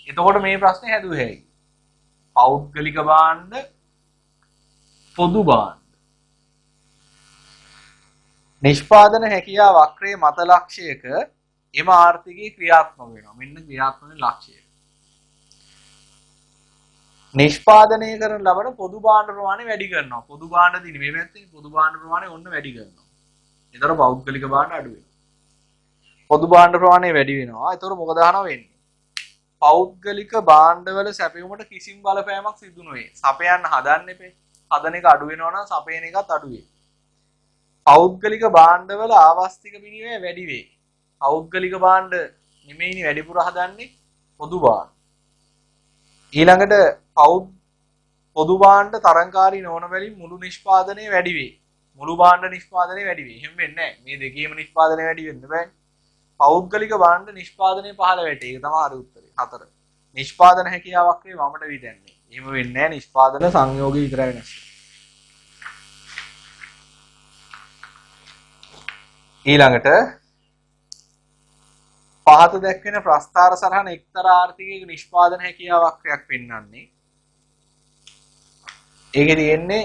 එතකොට මේ ප්‍රශ්නේ හැදුවේ ඇයි? පෞද්ගලික භාණ්ඩ පොදු භාණ්ඩ. නිෂ්පාදන හැකියාව වක්‍රයේ මත ලක්ෂයක එම ආර්ථිකයේ ක්‍රියාත්මක වෙනවා. මෙන්න ක්‍රියාත්මක ලක්ෂය. නිෂ්පාදනය කරන ලබන පොදු භාණ්ඩ ප්‍රමාණය වැඩි කරනවා. පොදු භාණ්ඩ දින මේ පැත්තේ පොදු භාණ්ඩ ප්‍රමාණය ඔන්න වැඩි කරනවා. ඒතර පෞද්ගලික භාණ්ඩ අඩු වෙනවා. පොදු භාණ්ඩ ප්‍රමාණය වැඩි වෙනවා. ඒතර මොකද අහනවා වෙන්නේ? පෞද්ගලික භාණ්ඩවල සැපයුමට කිසිම බලපෑමක් සිදු නොවේ. සපයන්න හදන්න එපේ. හදන එක අඩු වෙනවා නම් සපයන එකත් අඩු වෙයි. පෞද්ගලික භාණ්ඩවල ආවස්තික විනිමය වැඩි වේ. පෞද්ගලික භාණ්ඩ නෙමෙයිනි වැඩිපුර හදන්නේ පොදු භාණ්ඩ. ඊළඟට පොදු භාණ්ඩ තරංකාරී නොවන බැවින් මුළු නිෂ්පාදනය වැඩි වේ. මුළු භාණ්ඩ නිෂ්පාදනය වැඩි වේ. එහෙම වෙන්නේ නැහැ. මේ දෙකේම නිෂ්පාදනය වැඩි වෙන්න බෑනේ. පෞද්ගලික භාණ්ඩ නිෂ්පාදනය පහළ වැටේ. ඒක තමයි හරි උත්තරේ. 4. නිෂ්පාදන හැකියාවක් වේ වමට විදන්නේ. එහෙම වෙන්නේ නැහැ. නිෂ්පාදන සංයෝගය විතරයි වෙනස්. ඊළඟට පහත දැක්වෙන ප්‍රස්ථාර සරහන එක්තරා ආර්ථිකයක නිෂ්පාදන හැකියාව වක්‍රයක් පෙන්වන්නේ. ඒකේ තියෙන්නේ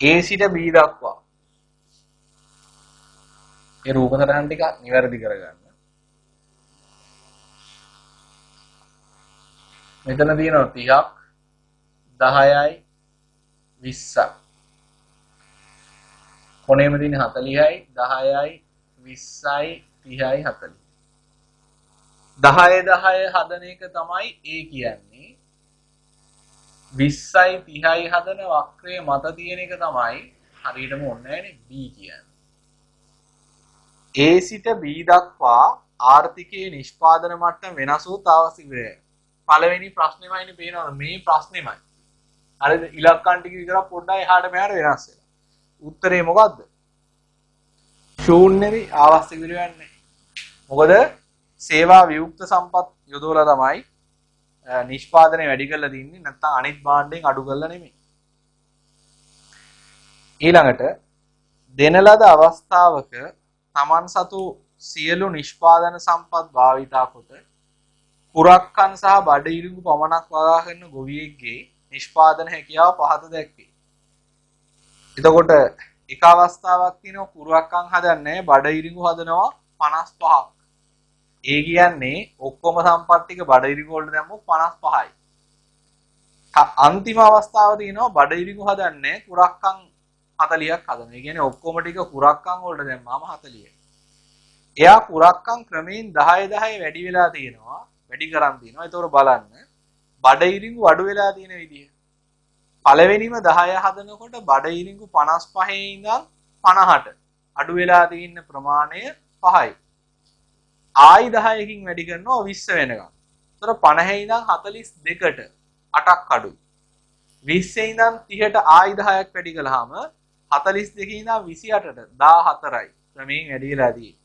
A සිට B දක්වා. ඒ රූප සටහන් ටික නිවැරදි කරගන්න. මෙතන තියෙනවා 30ක් 10යි 20ක්. කොනේම තියෙන 40යි 10යි 20යි 30යි 40. 10 10 හදන එක තමයි A කියන්නේ. 20යි 30යි හදන වක්‍රයේ මත තියෙන එක තමයි හරියටම ඕනේ නැහැනේ B කියන්නේ. A සිට B දක්වා ආර්ථිකයේ නිෂ්පාදන මට්ටම වෙනස් වූ තාවසිකය. පළවෙනි ප්‍රශ්නෙමයිනේ පේනවා මේ ප්‍රශ්නෙමයි. අර ඉලක්කම් ටික විතරක් පොඩ්ඩක් එහාට මෙහාට වෙනස් වෙනවා. උත්තරේ මොකද්ද? ශූන්‍යවි ආවස්තික විරයන්නේ. මොකද සේවා වියුක්ත සම්පත් යොදවලා තමයි නිෂ්පාදනය වැඩි කරලා තින්නේ නැත්නම් අනිත් භාණ්ඩයෙන් අඩු කරලා නෙමෙයි. ඊළඟට දෙන ලද අවස්ථාවක Taman සතු සියලු නිෂ්පාදන සම්පත් භාවිතා කොට කුරක්කන් සහ බඩ ඉරිඟු පමණක් වගා කරන ගොවියෙක්ගේ නිෂ්පාදන හැකියාව පහත දැක්වේ. එතකොට එක අවස්ථාවක් තියෙනවා කුරක්කන් හදන්නේ බඩ ඉරිඟු හදනවා 55ක්. ඒ කියන්නේ ඔක්කොම සම්පත් ටික බඩ ඉරිඟු වලට දැම්මොත් 55යි. අන්තිම අවස්ථාව තියෙනවා බඩ ඉරිඟු හදන්නේ කුරක්කන් 40ක් හදනවා. ඒ කියන්නේ ඔක්කොම ටික කුරක්කන් වලට දැම්මාම 40යි. එයා කුරක්කන් ක්‍රමයෙන් 10 10 වැඩි වෙලා තියෙනවා. වැඩි කරන් තියෙනවා. ඒතකොට බලන්න බඩ ඉරිඟු අඩු වෙලා තියෙන විදිය. පළවෙනිම 10 හදනකොට බඩ ඉරිඟු 55 ඉඳන් 50ට අඩු වෙලා තියෙන ප්‍රමාණය 5යි. ආයි 10කින් වැඩි කරනවා 20 වෙනකම්. ඒතර 50 ඉඳන් 42ට 8ක් අඩුයි. 20 ඉඳන් 30ට ආයි 10ක් වැඩි කළාම 42 ඉඳන් 28ට 14යි. ක්‍රමයෙන් වැඩි වෙලා තියෙන්නේ.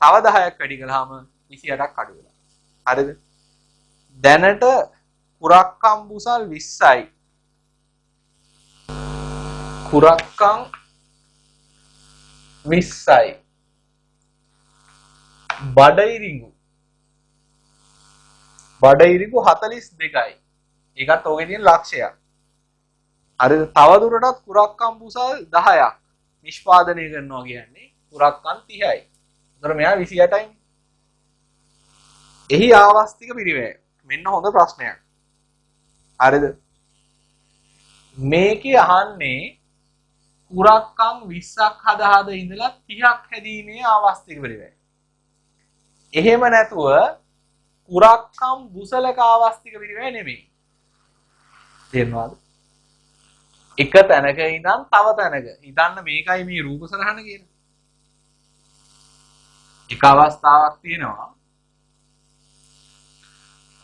තව 10ක් වැඩි කළාම 28ක් අඩු වෙනවා. හරිද? දැනට කුරක්කම් බුසල් 20යි. කුරක්කම් 20යි. බඩ ඉරිඟු 42යි. ඒකත් ඔගේ තියෙන ලක්ෂයක්. හරිද? තව දුරටත් කුරක්කම් බුසල් 10ක් නිෂ්පාදනය කරනවා කියන්නේ කුරක්කම් 30යි. ඒතර මෙයා 28යි. එහි ආවස්තික පිරිවැය. මෙන්න හොඳ ප්‍රශ්නයක්. හරිද? මේකේ අහන්නේ කුරක්කම් 20ක් හදාද ඉඳලා 30ක් හැදීමේ ආවස්තික පිරිවැය. එහෙම නැතුව කුරක්කම් බුසලක ආවස්තික පිරිවැය නෙමෙයි. තේරෙනවද? එක තැනක ඉඳන් තව තැනක. හිතන්න මේකයි මේ රූප සරහන කියන්නේ. එක අවස්ථාවක් තියෙනවා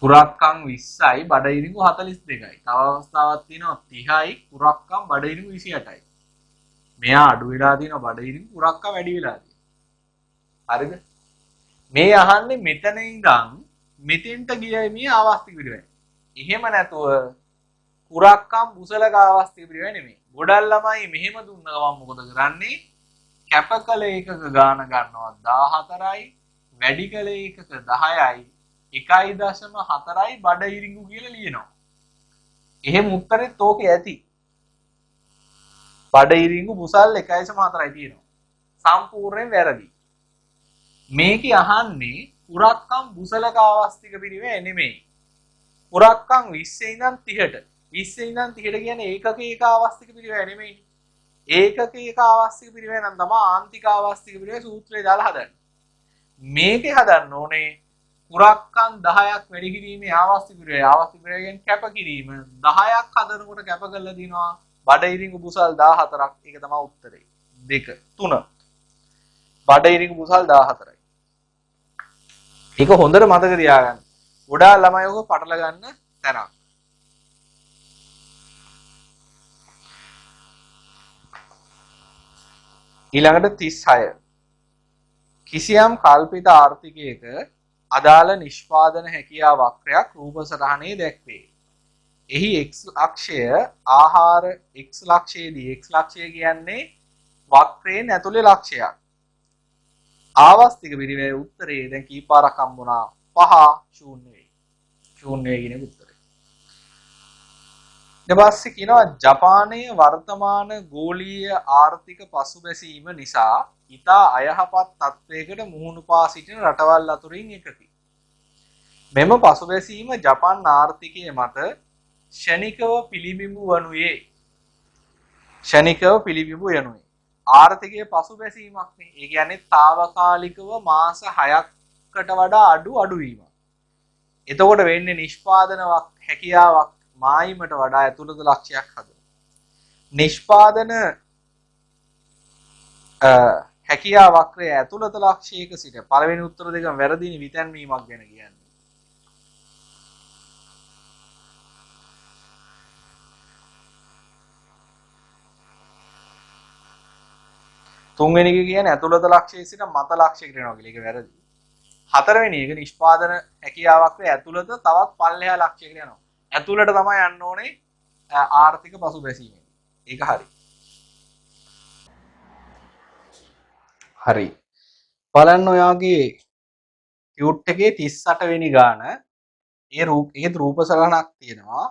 කුරක්කම් 20යි බඩ ඉරිඟු 42යි. තව අවස්ථාවක් තියෙනවා 30යි කුරක්කම් බඩ ඉරිඟු 28යි. මෙයා අඩු වෙලා තියෙනවා බඩ ඉරිඟු කුරක්කම් වැඩි වෙලා තියෙනවා. හරිද? මේ අහන්නේ මෙතන ඉඳන් මෙතෙන්ට ගියයි මේ ආවස්තික පිරිවැය. එහෙම නැතුව කුරක්කම් බුසලක ආවස්තික පිරිවෙන් නෙමෙයි. ගොඩක් ළමයි මෙහෙම දුන්න ගමන් මොකද කරන්නේ? කැපකල ඒකක ගාන ගන්නවා 14යි, වැඩි කල ඒකක 10යි, 1.4යි බඩ ඉරිඟු කියලා ලියනවා. එහෙම උත්තරෙත් ඕකේ ඇති. බඩ ඉරිඟු බුසල් 1.4යි තියෙනවා. සම්පූර්ණයෙන් වැරදි. මේකේ අහන්නේ කුරක්කම් බුසලක ආවස්තික පිරිවෙන් නෙමෙයි. කුරක්කම් 20 ඉඳන් 30ට. 20 ඉඳන් 30ට කියන්නේ ඒකක ආවස්තික පිරිවෙන් නෙමෙයි. ඒකක ආවස්තික පිරිවෙන් නම් තමයි ආන්තික ආවස්තික පිරිවෙන් සූත්‍රය දාලා හදන්නේ. මේකේ හදන්න ඕනේ කුරක්කම් 10ක් වැඩි කිරීමේ ආවස්තික පිරිවෙන්. ආවස්තික පිරිවෙන් කැප කිරීම 10ක් හදනකොට කැප කරලා දිනවා බඩ ඉරිඟු බුසල් 14ක්. ඒක තමයි උත්තරේ. 2 3 බඩ ඉරිඟු බුසල් 14යි. ඒක හොඳට මතක තියාගන්න. ගොඩාක් ළමයි ඔක පටල ගන්න තැනක්. ඊළඟට 36 කිසියම් කල්පිත ආර්ථිකයක අදාළ නිෂ්පාදන හැකියා වක්‍රයක් රූප සටහනේ දැක්වේ. එහි x අක්ෂය ආහාර x ලක්ෂයේදී x ලක්ෂය කියන්නේ වක්‍රයෙන් ඇතුලේ ලක්ෂයක්. ආවස්තික පිරිවෙන් උත්තරේ දැන් කීපාරක් හම්බුණා 5 0 වෙයි. 0 වෙයි කියන උත්තරේ. ඊට පස්සේ කියනවා ජපානයේ වර්තමාන ගෝලීය ආර්ථික පසුබැසීම නිසා ඉතා අයහපත් තත්වයකට මුහුණ පා සිටින රටවල් අතරින් එකකි. මෙම පසුබැසීම ජපාන් ආර්ථිකයේ මත ෂණිකව පිළිබිඹු වනුයේ. ෂණිකව පිළිබිඹු යනුයේ. ආර්ථිකයේ පසුබැසීමක් නේ. ඒ කියන්නේ తాවකාලිකව මාස 6කට වඩා අඩුවීමක්. එතකොට වෙන්නේ නිෂ්පාදනයක් හැකියාවක් මායිමට වඩා ඇතුළත ලක්ෂයක් හදනවා. නිෂ්පාදන හැකියා වක්‍රයේ ඇතුළත ලක්ෂයක සිට පළවෙනි උත්තර දෙකම වැරදිනේ විතන්වීමක් ගැන කියන්නේ. තුන්වෙනි එක කියන්නේ ඇතුළත ලක්ෂයේ සිට මත ලක්ෂයකට යනවා කියලා. ඒක වැරදි. හතරවෙනි එක නිෂ්පාදන හැකියාවක් වේ ඇතුළත තවත් පල්ලෙහා ලක්ෂයකට යනවා. ඇතුළට තමයි යන්න ඕනේ ආර්ථික පසුබැසීමෙන්. ඒක හරි. හරි. බලන්න ඔයාගේ ටියුට් එකේ 38 වෙනි ගාන ඒ රූප සටහනක් තියෙනවා.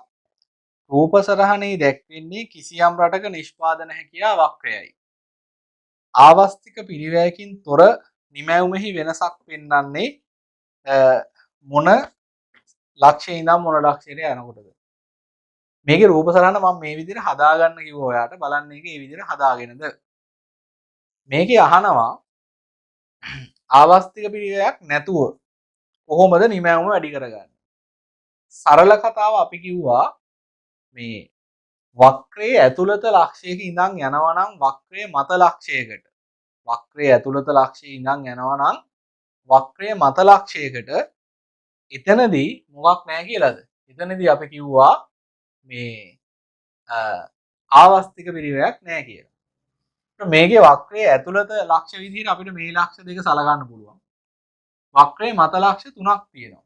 රූප සටහනේ දැක්වෙන්නේ කිසියම් රටක නිෂ්පාදන හැකියා වක්‍රයයි. ආවස්තික පිරිවැයකින් තොර නිමැවුමෙහි වෙනසක් පෙන්වන්නේ මොන ලක්ෂයේ ඉඳන් මොන ලක්ෂයට යනකොටද? මේකේ රූප සටහන මම මේ විදිහට හදාගන්න කිව්වා ඔයාට. බලන්න මේක මේ විදිහට හදාගෙනද. මේකේ අහනවා ආවස්තික පිරිවැයක් නැතුව කොහොමද නිමැවුම වැඩි කරගන්නේ? සරල කතාව අපි කිව්වා මේ වක්‍රයේ ඇතුළත ලක්ෂයක ඉඳන් යනවා නම් වක්‍රයේ මත ලක්ෂයකට. වක්‍රයේ ඇතුළත ලක්ෂයේ ඉඳන් යනවා නම් වක්‍රයේ මත ලක්ෂයකට එතනදී මොකක් නැහැ කියලාද? එතනදී අපි කිව්වා මේ ආවස්තික පිරිවැයක් නැහැ කියලා. මේකේ වක්‍රයේ ඇතුළත ලක්ෂ විදිහට අපිට මේ ලක්ෂ දෙක සලකන්න පුළුවන්. වක්‍රයේ මත ලක්ෂ 3ක් තියෙනවා.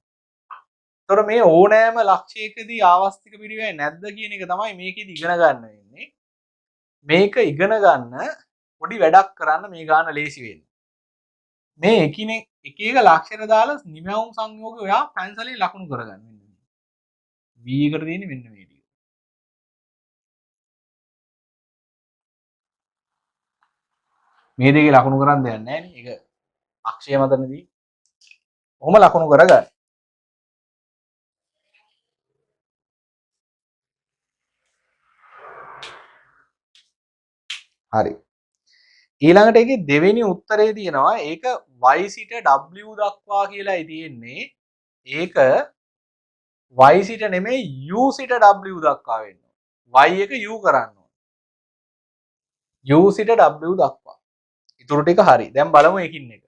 ඒතර මේ ඕනෑම ලක්ෂයකදී ආවස්තික පිරිවැය නැද්ද කියන එක තමයි මේකෙදි ඉගෙන ගන්න වෙන්නේ. මේක ඉගෙන ගන්න පොඩි වැඩක් කරන්න මේ ගාන ලේසි වෙන්නේ. මේ එක එක ලක්ෂයට දාලා නිමැවුම් සංයෝගය ඔයා පැන්සලේ ලකුණු කරගන්න වෙනවා. v එකට තියෙන්නේ මෙන්න මේ ටික. මේ දෙකේ ලකුණු කරන් දෙයක් නැහැ නේ. ඒක අක්ෂය මතනදී. කොහොම ලකුණු කරගන්න? හරි. ඊළඟට ඒකේ දෙවෙනි උත්තරේ තියෙනවා ඒක y සිට w දක්වා කියලායි තියෙන්නේ. ඒක y සිට නෙමෙයි u සිට w දක්වා වෙන්න ඕනේ. y එක u කරන්න ඕනේ. u සිට w දක්වා. ඊටු ටික හරි. දැන් බලමු එකින් එක.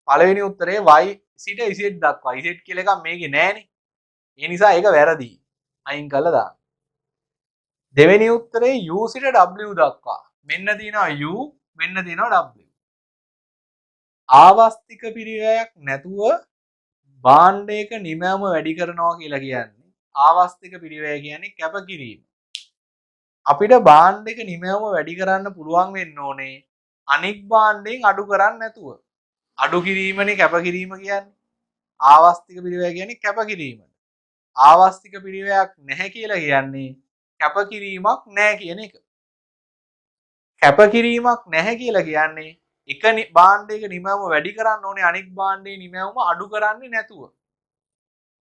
පළවෙනි උත්තරේ y සිට z දක්වා. z කියලා එකක් මේකේ නැහැනේ. ඒ නිසා ඒක වැරදි. අයින් කළා දාන්න. දෙවෙනි උත්තරේ u සිට w දක්වා. මෙන්න තියෙනවා u මෙන්න තියෙනවා w. ආවස්තික පිරිවැයක් නැතුව භාණ්ඩයක නිමැවුම වැඩි කරනවා කියලා කියන්නේ ආවස්තික පිරිවැය කියන්නේ කැපකිරීම. අපිට බාණ්ඩ එක නිමැවුම වැඩි කරන්න පුළුවන් වෙන්න ඕනේ අනික් බාණ්ඩෙන් අඩු කරන්නේ නැතුව. අඩු කිරීමනේ කැපකිරීම කියන්නේ. ආවස්තික පිරිවැය කියන්නේ කැපකිරීම. ආවස්තික පිරිවැයක් නැහැ කියලා කියන්නේ කැපකිරීමක් නැහැ කියන එක. කැපකිරීමක් නැහැ කියලා කියන්නේ එක බාණ්ඩයක නිමැවුම වැඩි කරන්න ඕනේ අනික් බාණ්ඩේ නිමැවුම අඩු කරන්නේ නැතුව.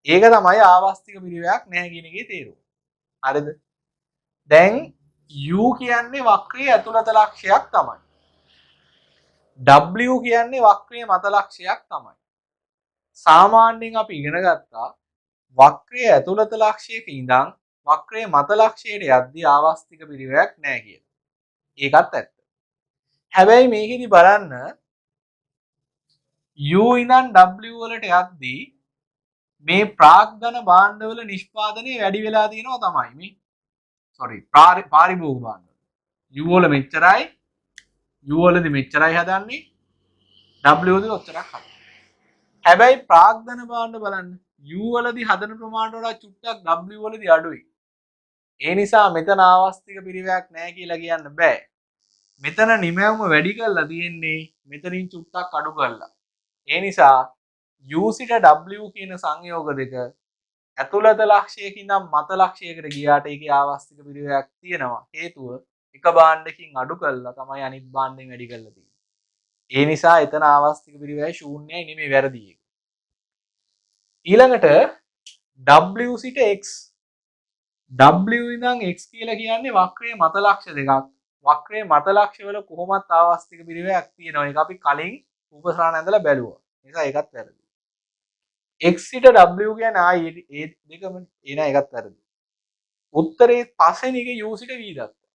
ඒක තමයි ආවස්තික පිරිවැයක් නැහැ කියන එකේ තේරුම. හරිද? දැන් U කියන්නේ වක්‍රයේ ඇතුළත ලක්ෂයක් තමයි. W කියන්නේ වක්‍රයේ මත ලක්ෂයක් තමයි. සාමාන්‍යයෙන් අපි ඉගෙන ගත්තා වක්‍රයේ ඇතුළත ලක්ෂයක ඉඳන් වක්‍රයේ මත ලක්ෂයට යද්දී ආවස්තික පිරිවැයක් නැහැ කියලා. ඒකත් ඇත්ත. හැබැයි මේකෙදි බලන්න U ඉඳන් W වලට යද්දී මේ ප්‍රාග්ධන භාණ්ඩවල නිෂ්පාදනය වැඩි වෙලා තියෙනවා තමයි මේ. sorry පාරිභෝගික භාණ්ඩ. U වල මෙච්චරයි U වලදී මෙච්චරයි හදන්නේ W වලදී ඔච්චරක් හදන්නේ. හැබැයි ප්‍රාග්ධන භාණ්ඩ බලන්න U වලදී හදන ප්‍රමාණයට වඩා චුට්ටක් W වලදී අඩුයි. ඒ නිසා මෙතන ආවස්තික පිරිවැයක් නැහැ කියලා කියන්න බෑ. මෙතන නිමැවුම වැඩි කරලා තියෙන්නේ මෙතනින් චුට්ටක් අඩු කරලා. ඒ නිසා U සිට W කියන සංයෝග දෙක ඇතුළත ලක්ෂයකින් නම් මත ලක්ෂයකට ගියාට ඒකේ ආවස්තික පිරිවැයක් තියෙනවා. හේතුව එක භාණ්ඩකින් අඩු කරලා තමයි අනිත් භාණ්ඩෙන් වැඩි කරලා තියෙන්නේ. ඒ නිසා එතන ආවස්තික පිරිවැය ශූන්‍යයි නෙමෙයි වැරදි එක. ඊළඟට W සිට X. W ඉඳන් X කියලා කියන්නේ වක්‍රයේ මත ලක්ෂ දෙකක්. වක්‍රයේ මත ලක්ෂ වල කොහොමත් ආවස්තික පිරිවැයක් තියෙනවා. ඒක අපි කලින් රූපසරණ ඇඳලා බැලුවා. නිසා ඒකත් වැරදි. X සිට W කියන්නේ ආයි ඒ දෙකම එන එකත් වැරදි. උත්තරේ පස්වෙනි එක U සිට V දක්වා.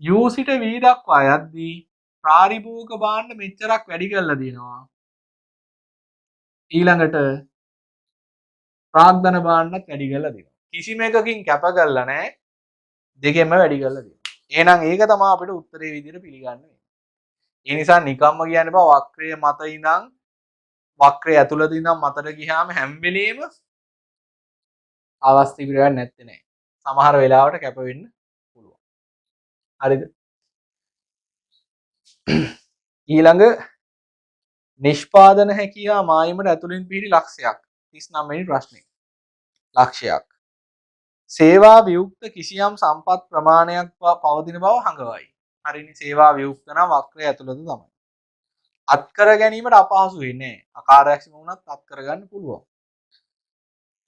U සිට V දක්වා යද්දී ප්‍රාරිභෝගික භාණ්ඩ මෙච්චරක් වැඩි කරලා දෙනවා. ඊළඟට ප්‍රාග්ධන භාණ්ඩත් වැඩි කරලා දෙනවා. කිසිම එකකින් කැප කරලා නැහැ. දෙකෙන්ම වැඩි කරලා දෙනවා. එහෙනම් ඒක තමයි අපිට උත්තරේ විදිහට පිළිගන්න වෙන්නේ. ඒ නිසා නිකම්ම කියන්න බෑ වක්‍රයේ මත ඉඳන් වක්‍රයේ ඇතුළත ඉඳන් මතට ගියාම හැම වෙලෙම ආවස්තික පිරිවැයක් නැත්තේ නෑ. සමහර වෙලාවට කැප වෙන්න පුළුවන්. හරිද? ඊළඟ නිෂ්පාදන හැකියාව මායිමට ඇතුළින් පිහිටි ලක්ෂයක්. 39 වෙනි ප්‍රශ්නේ. ලක්ෂයක්. සේවා වියුක්ත කිසියම් සම්පත් ප්‍රමාණයක් පවතින බව හඟවයි. හරිනේ සේවා වියුක්ත නම් වක්‍රය ඇතුළත තමයි. අත්කර ගැනීමට අපහසු වෙන්නේ නැහැ. අකාර්යක්ෂම වුණත් අත්කර ගන්න පුළුවන්.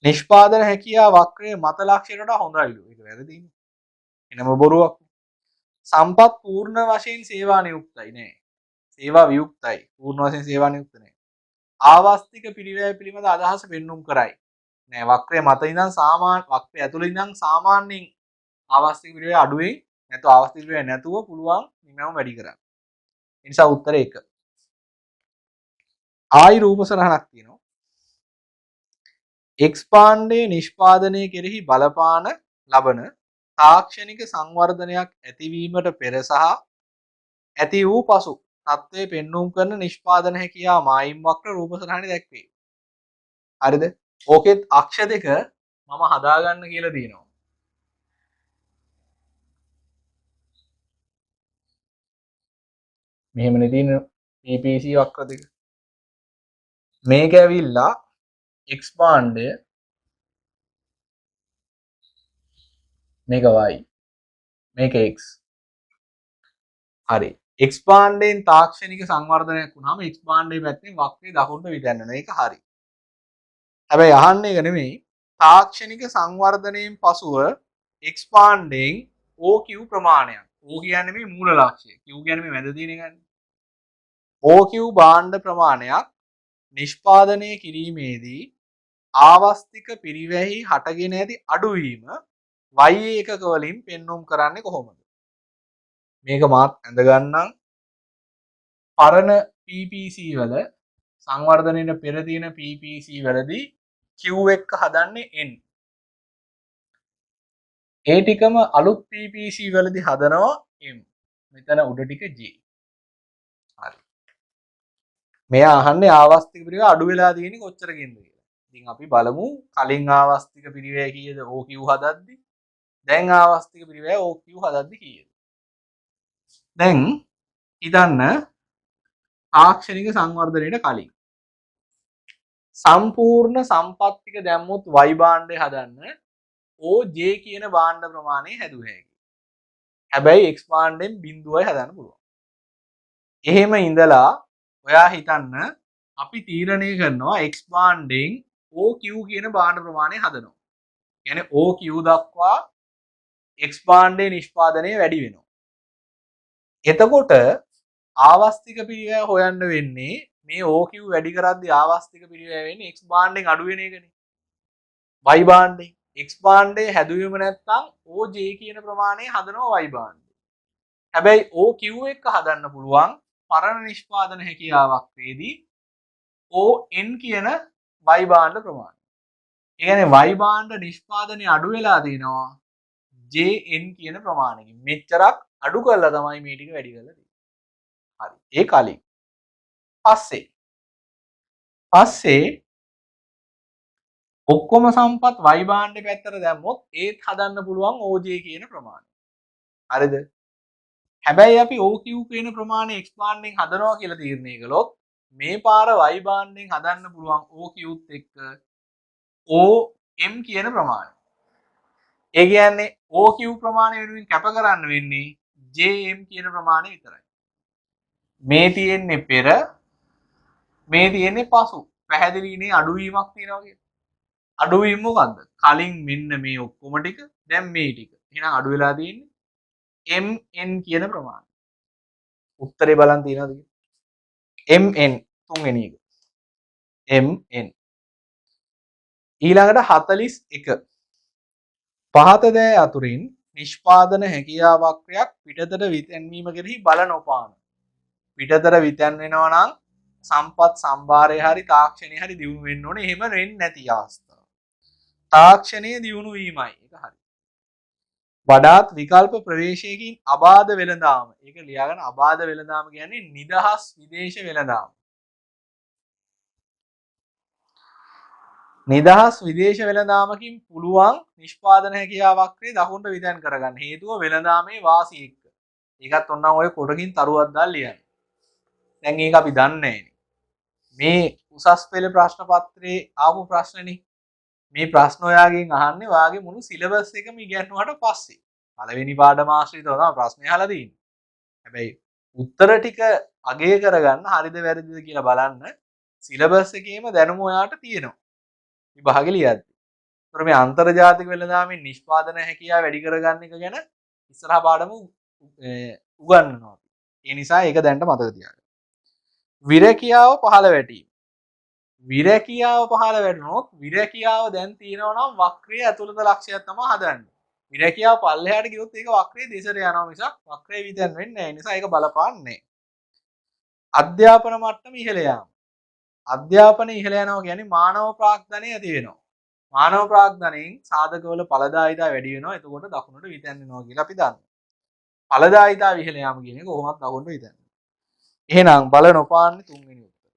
නිෂ්පාදන හැකියාව වක්‍රයේ මත ලක්ෂයට වඩා හොඳයිලු. ඒක වැරදිනේ. එනම බොරුවක්. සම්පත් පූර්ණ වශයෙන් සේවා නියුක්තයි නෑ. සේවා වියුක්තයි. පූර්ණ වශයෙන් සේවා නියුක්ත නෑ. ආවස්තික පිරිවැය පිළිබඳ අදහස පෙන්눔 කරයි. නෑ වක්‍රයේ මත ඉඳන් සාමාන්‍ය වක්‍රය ඇතුළේ ඉඳන් සාමාන්‍යයෙන් ආවස්තික පිරිවැය අඩුවෙන් නැත්නම් ආවස්තික පිරිවැය නැතුව පුළුවන් නිමැවුම වැඩි කරන්න. ඒ නිසා උත්තරේ 1. ආයි රූප සරහනක් තියෙනවා. X පාණ්ඩයේ නිෂ්පාදනය කෙරෙහි බලපාන ලබන තාක්ෂණික සංවර්ධනයක් ඇතිවීමට පෙර සහ ඇති වූ පසු තත්ත්වයේ පෙන්눔 කරන නිෂ්පාදන හැකියාව මායිම් වක්‍ර රූප සරහනේ දැක්වේ. හරිද? ඕකෙත් අක්ෂ දෙක මම හදාගන්න කියලා දිනවා. මෙහෙමනේ තියෙන PPC වක්‍ර දෙක. මේක ඇවිල්ලා X පාණ්ඩය මේක y මේක x. හරි. X පාණ්ඩයෙන් තාක්ෂණික සංවර්ධනයක් වුණාම X පාණ්ඩයේ පැත්තෙන් වක්‍රය දකුණට විදැන්වෙනවා. ඒක හරි. හැබැයි අහන්නේ ඒක නෙමෙයි. තාක්ෂණික සංවර්ධනයෙන් පසුව X පාණ්ඩයෙන් OQ ප්‍රමාණයක්. O කියන්නේ මේ මූල ලක්ෂ්‍යය. Q කියන්නේ මේ මැද තියෙන එකනේ. OQ භාණ්ඩ ප්‍රමාණයක් නිෂ්පාදනය කිරීමේදී ආවස්තික පිරිවැහි හටගෙන ඇති අඩුවීම y ඒකක වලින් පෙන්눔 කරන්නේ කොහොමද? මේක මාත් ඇඳ ගන්නම්. පරණ PPC වල සංවර්ධනයේ පෙර තියෙන PPC වලදී Q එක හදන්නේ n. ඒ ටිකම අලුත් PPC වලදී හදනවා m. මෙතන උඩ ටික j. හරි. මෙයා අහන්නේ ආවස්තික පිරිවැය අඩු වෙලා තියෙන්නේ කොච්චරකින්ද කියලා. ඉතින් අපි බලමු කලින් ආවස්තික පිරිවැය කීයද OQ හදද්දි දැන් ආවස්තික පිරිවැය OQ හදද්දි කීයද? දැන් හිතන්න තාක්ෂණික සංවර්ධනයට කලින් සම්පූර්ණ සම්පත් ටික දැම්මොත් y භාණ්ඩය හදන්න OJ කියන භාණ්ඩ ප්‍රමාණය හැදුව හැකියි. හැබැයි x භාණ්ඩයෙන් බිඳුවයි හදන්න පුළුවන්. එහෙම ඉඳලා ඔයා හිතන්න අපි තීරණය කරනවා x භාණ්ඩයෙන් OQ කියන භාණ්ඩ ප්‍රමාණය හදනවා. කියන්නේ OQ දක්වා x භාණ්ඩයේ නිෂ්පාදනය වැඩි වෙනවා. එතකොට ආවස්තික පිරිවැය හොයන්න වෙන්නේ මේ OQ වැඩි කරද්දී ආවස්තික පිරිවැය වෙන්නේ x භාණ්ඩයෙන් අඩු වෙන එකනේ. y භාණ්ඩේ x භාණ්ඩේ හැදුවීම නැත්නම් OJ කියන ප්‍රමාණය හදනවා y භාණ්ඩේ. හැබැයි OQ එක හදන්න පුළුවන් පරණ නිෂ්පාදන හැකියාවක් වේදී ON කියන y භාණ්ඩ ප්‍රමාණය. ඒ කියන්නේ y භාණ්ඩ නිෂ්පාදනය අඩු වෙලා තිනවා JN කියන ප්‍රමාණයකින්. මෙච්චරක් අඩු කරලා තමයි මේ ටික වැඩි කරලා තියෙන්නේ. හරි. ඒ කලින් පස්සේ ඔක්කොම සම්පත් y භාණ්ඩේ පැත්තට දැම්මොත් ඒත් හදන්න පුළුවන් OJ කියන ප්‍රමාණය. හරිද? හැබැයි අපි OQ කියන ප්‍රමාණය x භාණ්ඩෙන් හදනවා කියලා තීරණය කළොත් මේ පාර y භාණ්ඩෙන් හදන්න පුළුවන් OQත් එක්ක OM කියන ප්‍රමාණය. ඒ කියන්නේ OQ ප්‍රමාණය වෙනුවෙන් කැප කරන්න වෙන්නේ JM කියන ප්‍රමාණය විතරයි. මේ තියෙන්නේ පෙර මේ තියෙන්නේ පසු. පැහැදිලිනේ අඩුවීමක් තියෙනවා කියන්නේ. අඩුවීම මොකද්ද? කලින් මෙන්න මේ ඔක්කොම ටික දැන් මේ ටික. එහෙනම් අඩු වෙලා තියෙන්නේ MN කියන ප්‍රමාණය. උත්තරේ බලන් තියනවද කියලා? MN තුන්වෙනි එක. MN. ඊළඟට 41. පහත දෑ අතුරින් නිෂ්පාදන හැකියා වක්‍රයක් පිටතට විතැන්වීම කෙරෙහි බල නොපාන. පිටතට විතැන් වෙනවා නම් සම්පත් සම්භාරය හරි තාක්ෂණය හරි දියුණු වෙන්න ඕනේ. එහෙම වෙන්නේ නැති අවස්ථාව. තාක්ෂණය දියුණු වීමයි. ඒක හරි. වඩාත් විකල්ප ප්‍රවේශයකින් අබාධ වෙළඳාම. ඒක ලියාගන්න අබාධ වෙළඳාම කියන්නේ නිදහස් විදේශ වෙළඳාම. නිදහස් විදේශ වෙළඳාමකින් පුළුවන් නිෂ්පාදන හැකියා වක්‍රය දකුණට විතැන් කරගන්න. හේතුව වෙළඳාමේ වාසි එක්ක. ඒකත් ඔන්නම් ඔය කොටකින් තරුවක් දාලා ලියන්න. දැන් ඒක අපි දන්නේ මේ උසස් පෙළ ප්‍රශ්න පත්‍රයේ ආපු ප්‍රශ්නනේ. මේ ප්‍රශ්න ඔයාගෙන් අහන්නේ ඔයාගේ මුළු සිලබස් එකම ඉගෙනුවාට පස්සේ. පළවෙනි පාඩම ආශ්‍රිතව තමයි ප්‍රශ්නේ අහලා තියෙන්නේ. හැබැයි උත්තර ටික අගය කරගන්න හරිද වැරදිද කියලා බලන්න සිලබස් එකේම දැනුම ඔයාට තියෙනවා. විභාගෙ ලියද්දි. ඒතර මේ අන්තර්ජාතික වෙළඳාමේ නිෂ්පාදන හැකියාව වැඩි කරගන්න එක ගැන ඉස්සරහා පාඩම උගන්වනවා. ඒ නිසා ඒක දැනට මතක තියාගන්න. විරකියාව පහළ වැටීම. විරකියාව පහළ වැටුණොත් විරකියාව දැන් තියෙනවා නම් වක්‍රයේ ඇතුළත ලක්ෂයක් තමයි හදන්නේ. විරකියාව පල්ලෙහාට ගියොත් ඒක වක්‍රයේ දෙසට යනවා මිසක් වක්‍රයේ විතර වෙන්නේ නැහැ. ඒ නිසා ඒක බලපාන්නේ. අධ්‍යාපන මට්ටම ඉහළ යාම. අධ්‍යාපනය ඉහළ යනවා කියන්නේ මානව ප්‍රාග්ධනය ඇති වෙනවා. මානව ප්‍රාග්ධනයෙන් සාධකවල ඵලදායීතාව වැඩි වෙනවා. එතකොට දකුණට විතැන් වෙනවා කියලා අපි දන්නවා. ඵලදායීතාව ඉහළ යාම කියන එක කොහොමද දකුණට විතැන් වෙන්නේ. එහෙනම් බල නොපාන්නේ තුන්වෙනි උත්තර.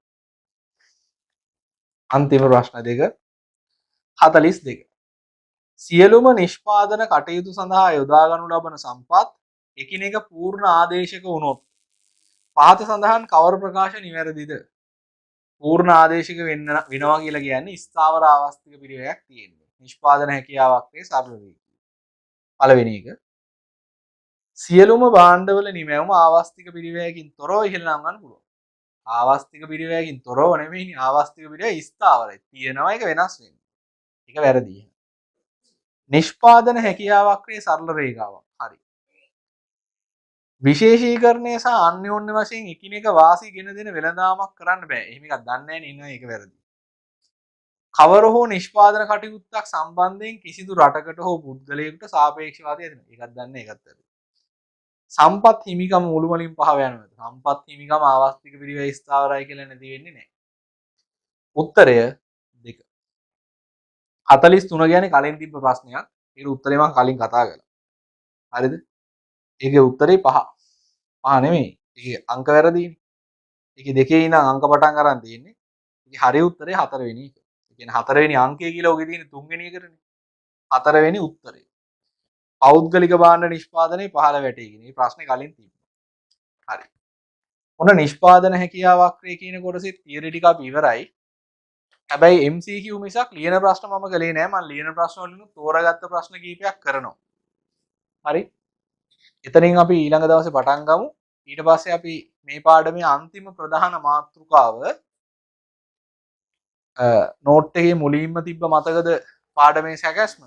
අන්තිම ප්‍රශ්න දෙක 42. සියලුම නිෂ්පාදන කටයුතු සඳහා යොදා ගනු ලබන සම්පත් එකිනෙක පූර්ණ ආදේශක වුණොත් පහත සඳහන් කවර ප්‍රකාශ නිවැරදිද? පූර්ණ ආදේශික වෙනවා කියලා කියන්නේ ස්ථාවර ආවස්තික පිරිවැයක් තියෙන්නේ. නිෂ්පාදන හැකියාවක් නේ සරල වේ. පළවෙනි එක. සියලුම භාණ්ඩවල නිමැවුම ආවස්තික පිරිවැයකින් තොරව ඉහළ නම් ගන්න පුළුවන්. ආවස්තික පිරිවැයකින් තොරව නෙමෙයි ආවස්තික පිරිවැය ස්ථාවරයි. තියෙනවා ඒක වෙනස් වෙන්නේ. ඒක වැරදි. නිෂ්පාදන හැකියාවක් නේ සරල රේඛාවක්. හරි. විශේෂීකරණය සහ අන්‍යෝන්‍ය වශයෙන් එකිනෙක වාසි ගෙන දෙන වෙළඳාමක් කරන්න බෑ. එහෙම එකක් දන්නේ නැහැ නේ. ඒක වැරදි. කවර හෝ නිෂ්පාදන කටයුත්තක් සම්බන්ධයෙන් කිසිදු රටකට හෝ පුද්ගලයෙකුට සාපේක්ෂවාදය ඇතිවෙනවා. ඒකක් දන්නේ ඒකත් වැරදි. සම්පත් හිමිකම මුළුමනින් පහව යනවා. සම්පත් හිමිකම ආවස්තික පිරිවැය ස්ථාවරයි කියලා නැති වෙන්නේ නැහැ. උත්තරය 2. 43 කියන්නේ කලින් තිබ්බ ප්‍රශ්නයක්. ඒක උත්තරේ මම කලින් කතා කළා. හරිද? ඒකේ උත්තරේ 5. 5 නෙමෙයි. ඒකේ අංක වැරදිනේ. ඒකේ දෙකේ ඉඳන් අංක පටන් ගන්න තියෙන්නේ. ඒකේ හරි උත්තරේ 4 වෙනි එක. කියන්නේ 4 වෙනි අංකය කියලා ඔගේ තියෙන 3 වෙනි එකටනේ. 4 වෙනි උත්තරේ. පෞද්ගලික භාණ්ඩ නිෂ්පාදනයේ පහළ වැටීගෙන. මේ ප්‍රශ්නේ කලින් තිබුණා. හරි. ඔන්න නිෂ්පාදන හැකියාව වක්‍රය කියන කොටසේ තියරි ටික අපි ඉවරයි. හැබැයි MCQ මිසක් ලියන ප්‍රශ්න මම කළේ නෑ. මම ලියන ප්‍රශ්න වලින් තෝරාගත්ත ප්‍රශ්න කීපයක් කරනවා. හරි. එතනින් අපි ඊළඟ දවසේ පටන් ගමු. ඊට පස්සේ අපි මේ පාඩමේ අන්තිම ප්‍රධාන මාතෘකාව නෝට් එකේ මුලින්ම තිබ්බ මතකද පාඩමේ සැකැස්ම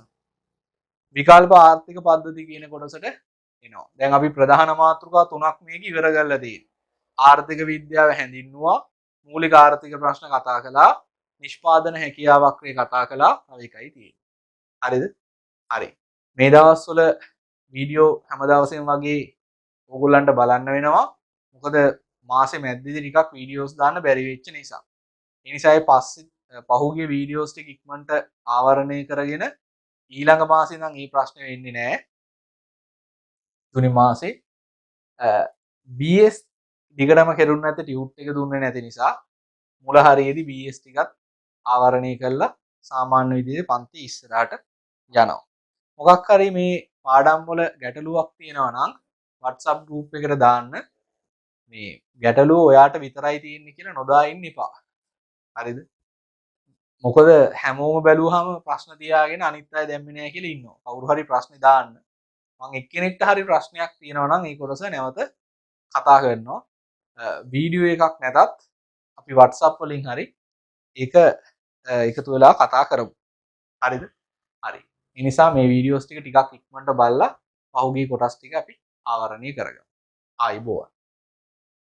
විකල්ප ආර්ථික පද්ධති කියන කොටසට එනවා. දැන් අපි ප්‍රධාන මාතෘකා තුනක් මේක ඉවර කරලා තියෙනවා. ආර්ථික විද්‍යාව හැඳින්නුවා, මූලික ආර්ථික ප්‍රශ්න කතා කළා, නිෂ්පාදන හැකියාවක් වේ කතා කළා. තව එකයි තියෙන්නේ. හරිද? හරි. මේ දවස්වල වීඩියෝ හැම දවසෙම වගේ ඕගොල්ලන්ට බලන්න වෙනවා. මොකද මාසෙ මැද්දේදී ටිකක් වීඩියෝස් දාන්න බැරි වෙච්ච නිසා. ඒ නිසා ඒ පහුගිය වීඩියෝස් ටික ඉක්මනට ආවරණය කරගෙන ඊළඟ මාසේ නම් මේ ප්‍රශ්නේ වෙන්නේ නැහැ. තුනි මාසේ BS දිගටම කෙරුණ නැති ටියුට් එක දුන්නේ නැති නිසා මුල හරියේදී BS ටිකත් ආවරණය කරලා සාමාන්‍ය විදිහේ පන්ති ඉස්සරහට යනවා. මොකක් හරි මේ පාඩම් වල ගැටලුවක් තියෙනවා නම් WhatsApp group එකට දාන්න. මේ ගැටලුව ඔයාට විතරයි තියෙන්නේ කියලා නොදා ඉන්න එපා. හරිද? මොකද හැමෝම බැලුවාම ප්‍රශ්න තියාගෙන අනිත් අය දැම්මේ නැහැ කියලා ඉන්නවා. කවුරු හරි ප්‍රශ්නේ දාන්න. මම එක්කෙනෙක්ට හරි ප්‍රශ්නයක් තියෙනවා නම් ඒ කොටස නැවත කතා කරනවා. වීඩියෝ එකක් නැතත් අපි WhatsApp වලින් හරි ඒක එකතු වෙලා කතා කරමු. හරිද? හරි. ඒ නිසා මේ වීඩියෝස් ටික ටිකක් ඉක්මනට බලලා පහුගිය කොටස් ටික අපි ආවරණය කරගමු. ආයිබෝවන්.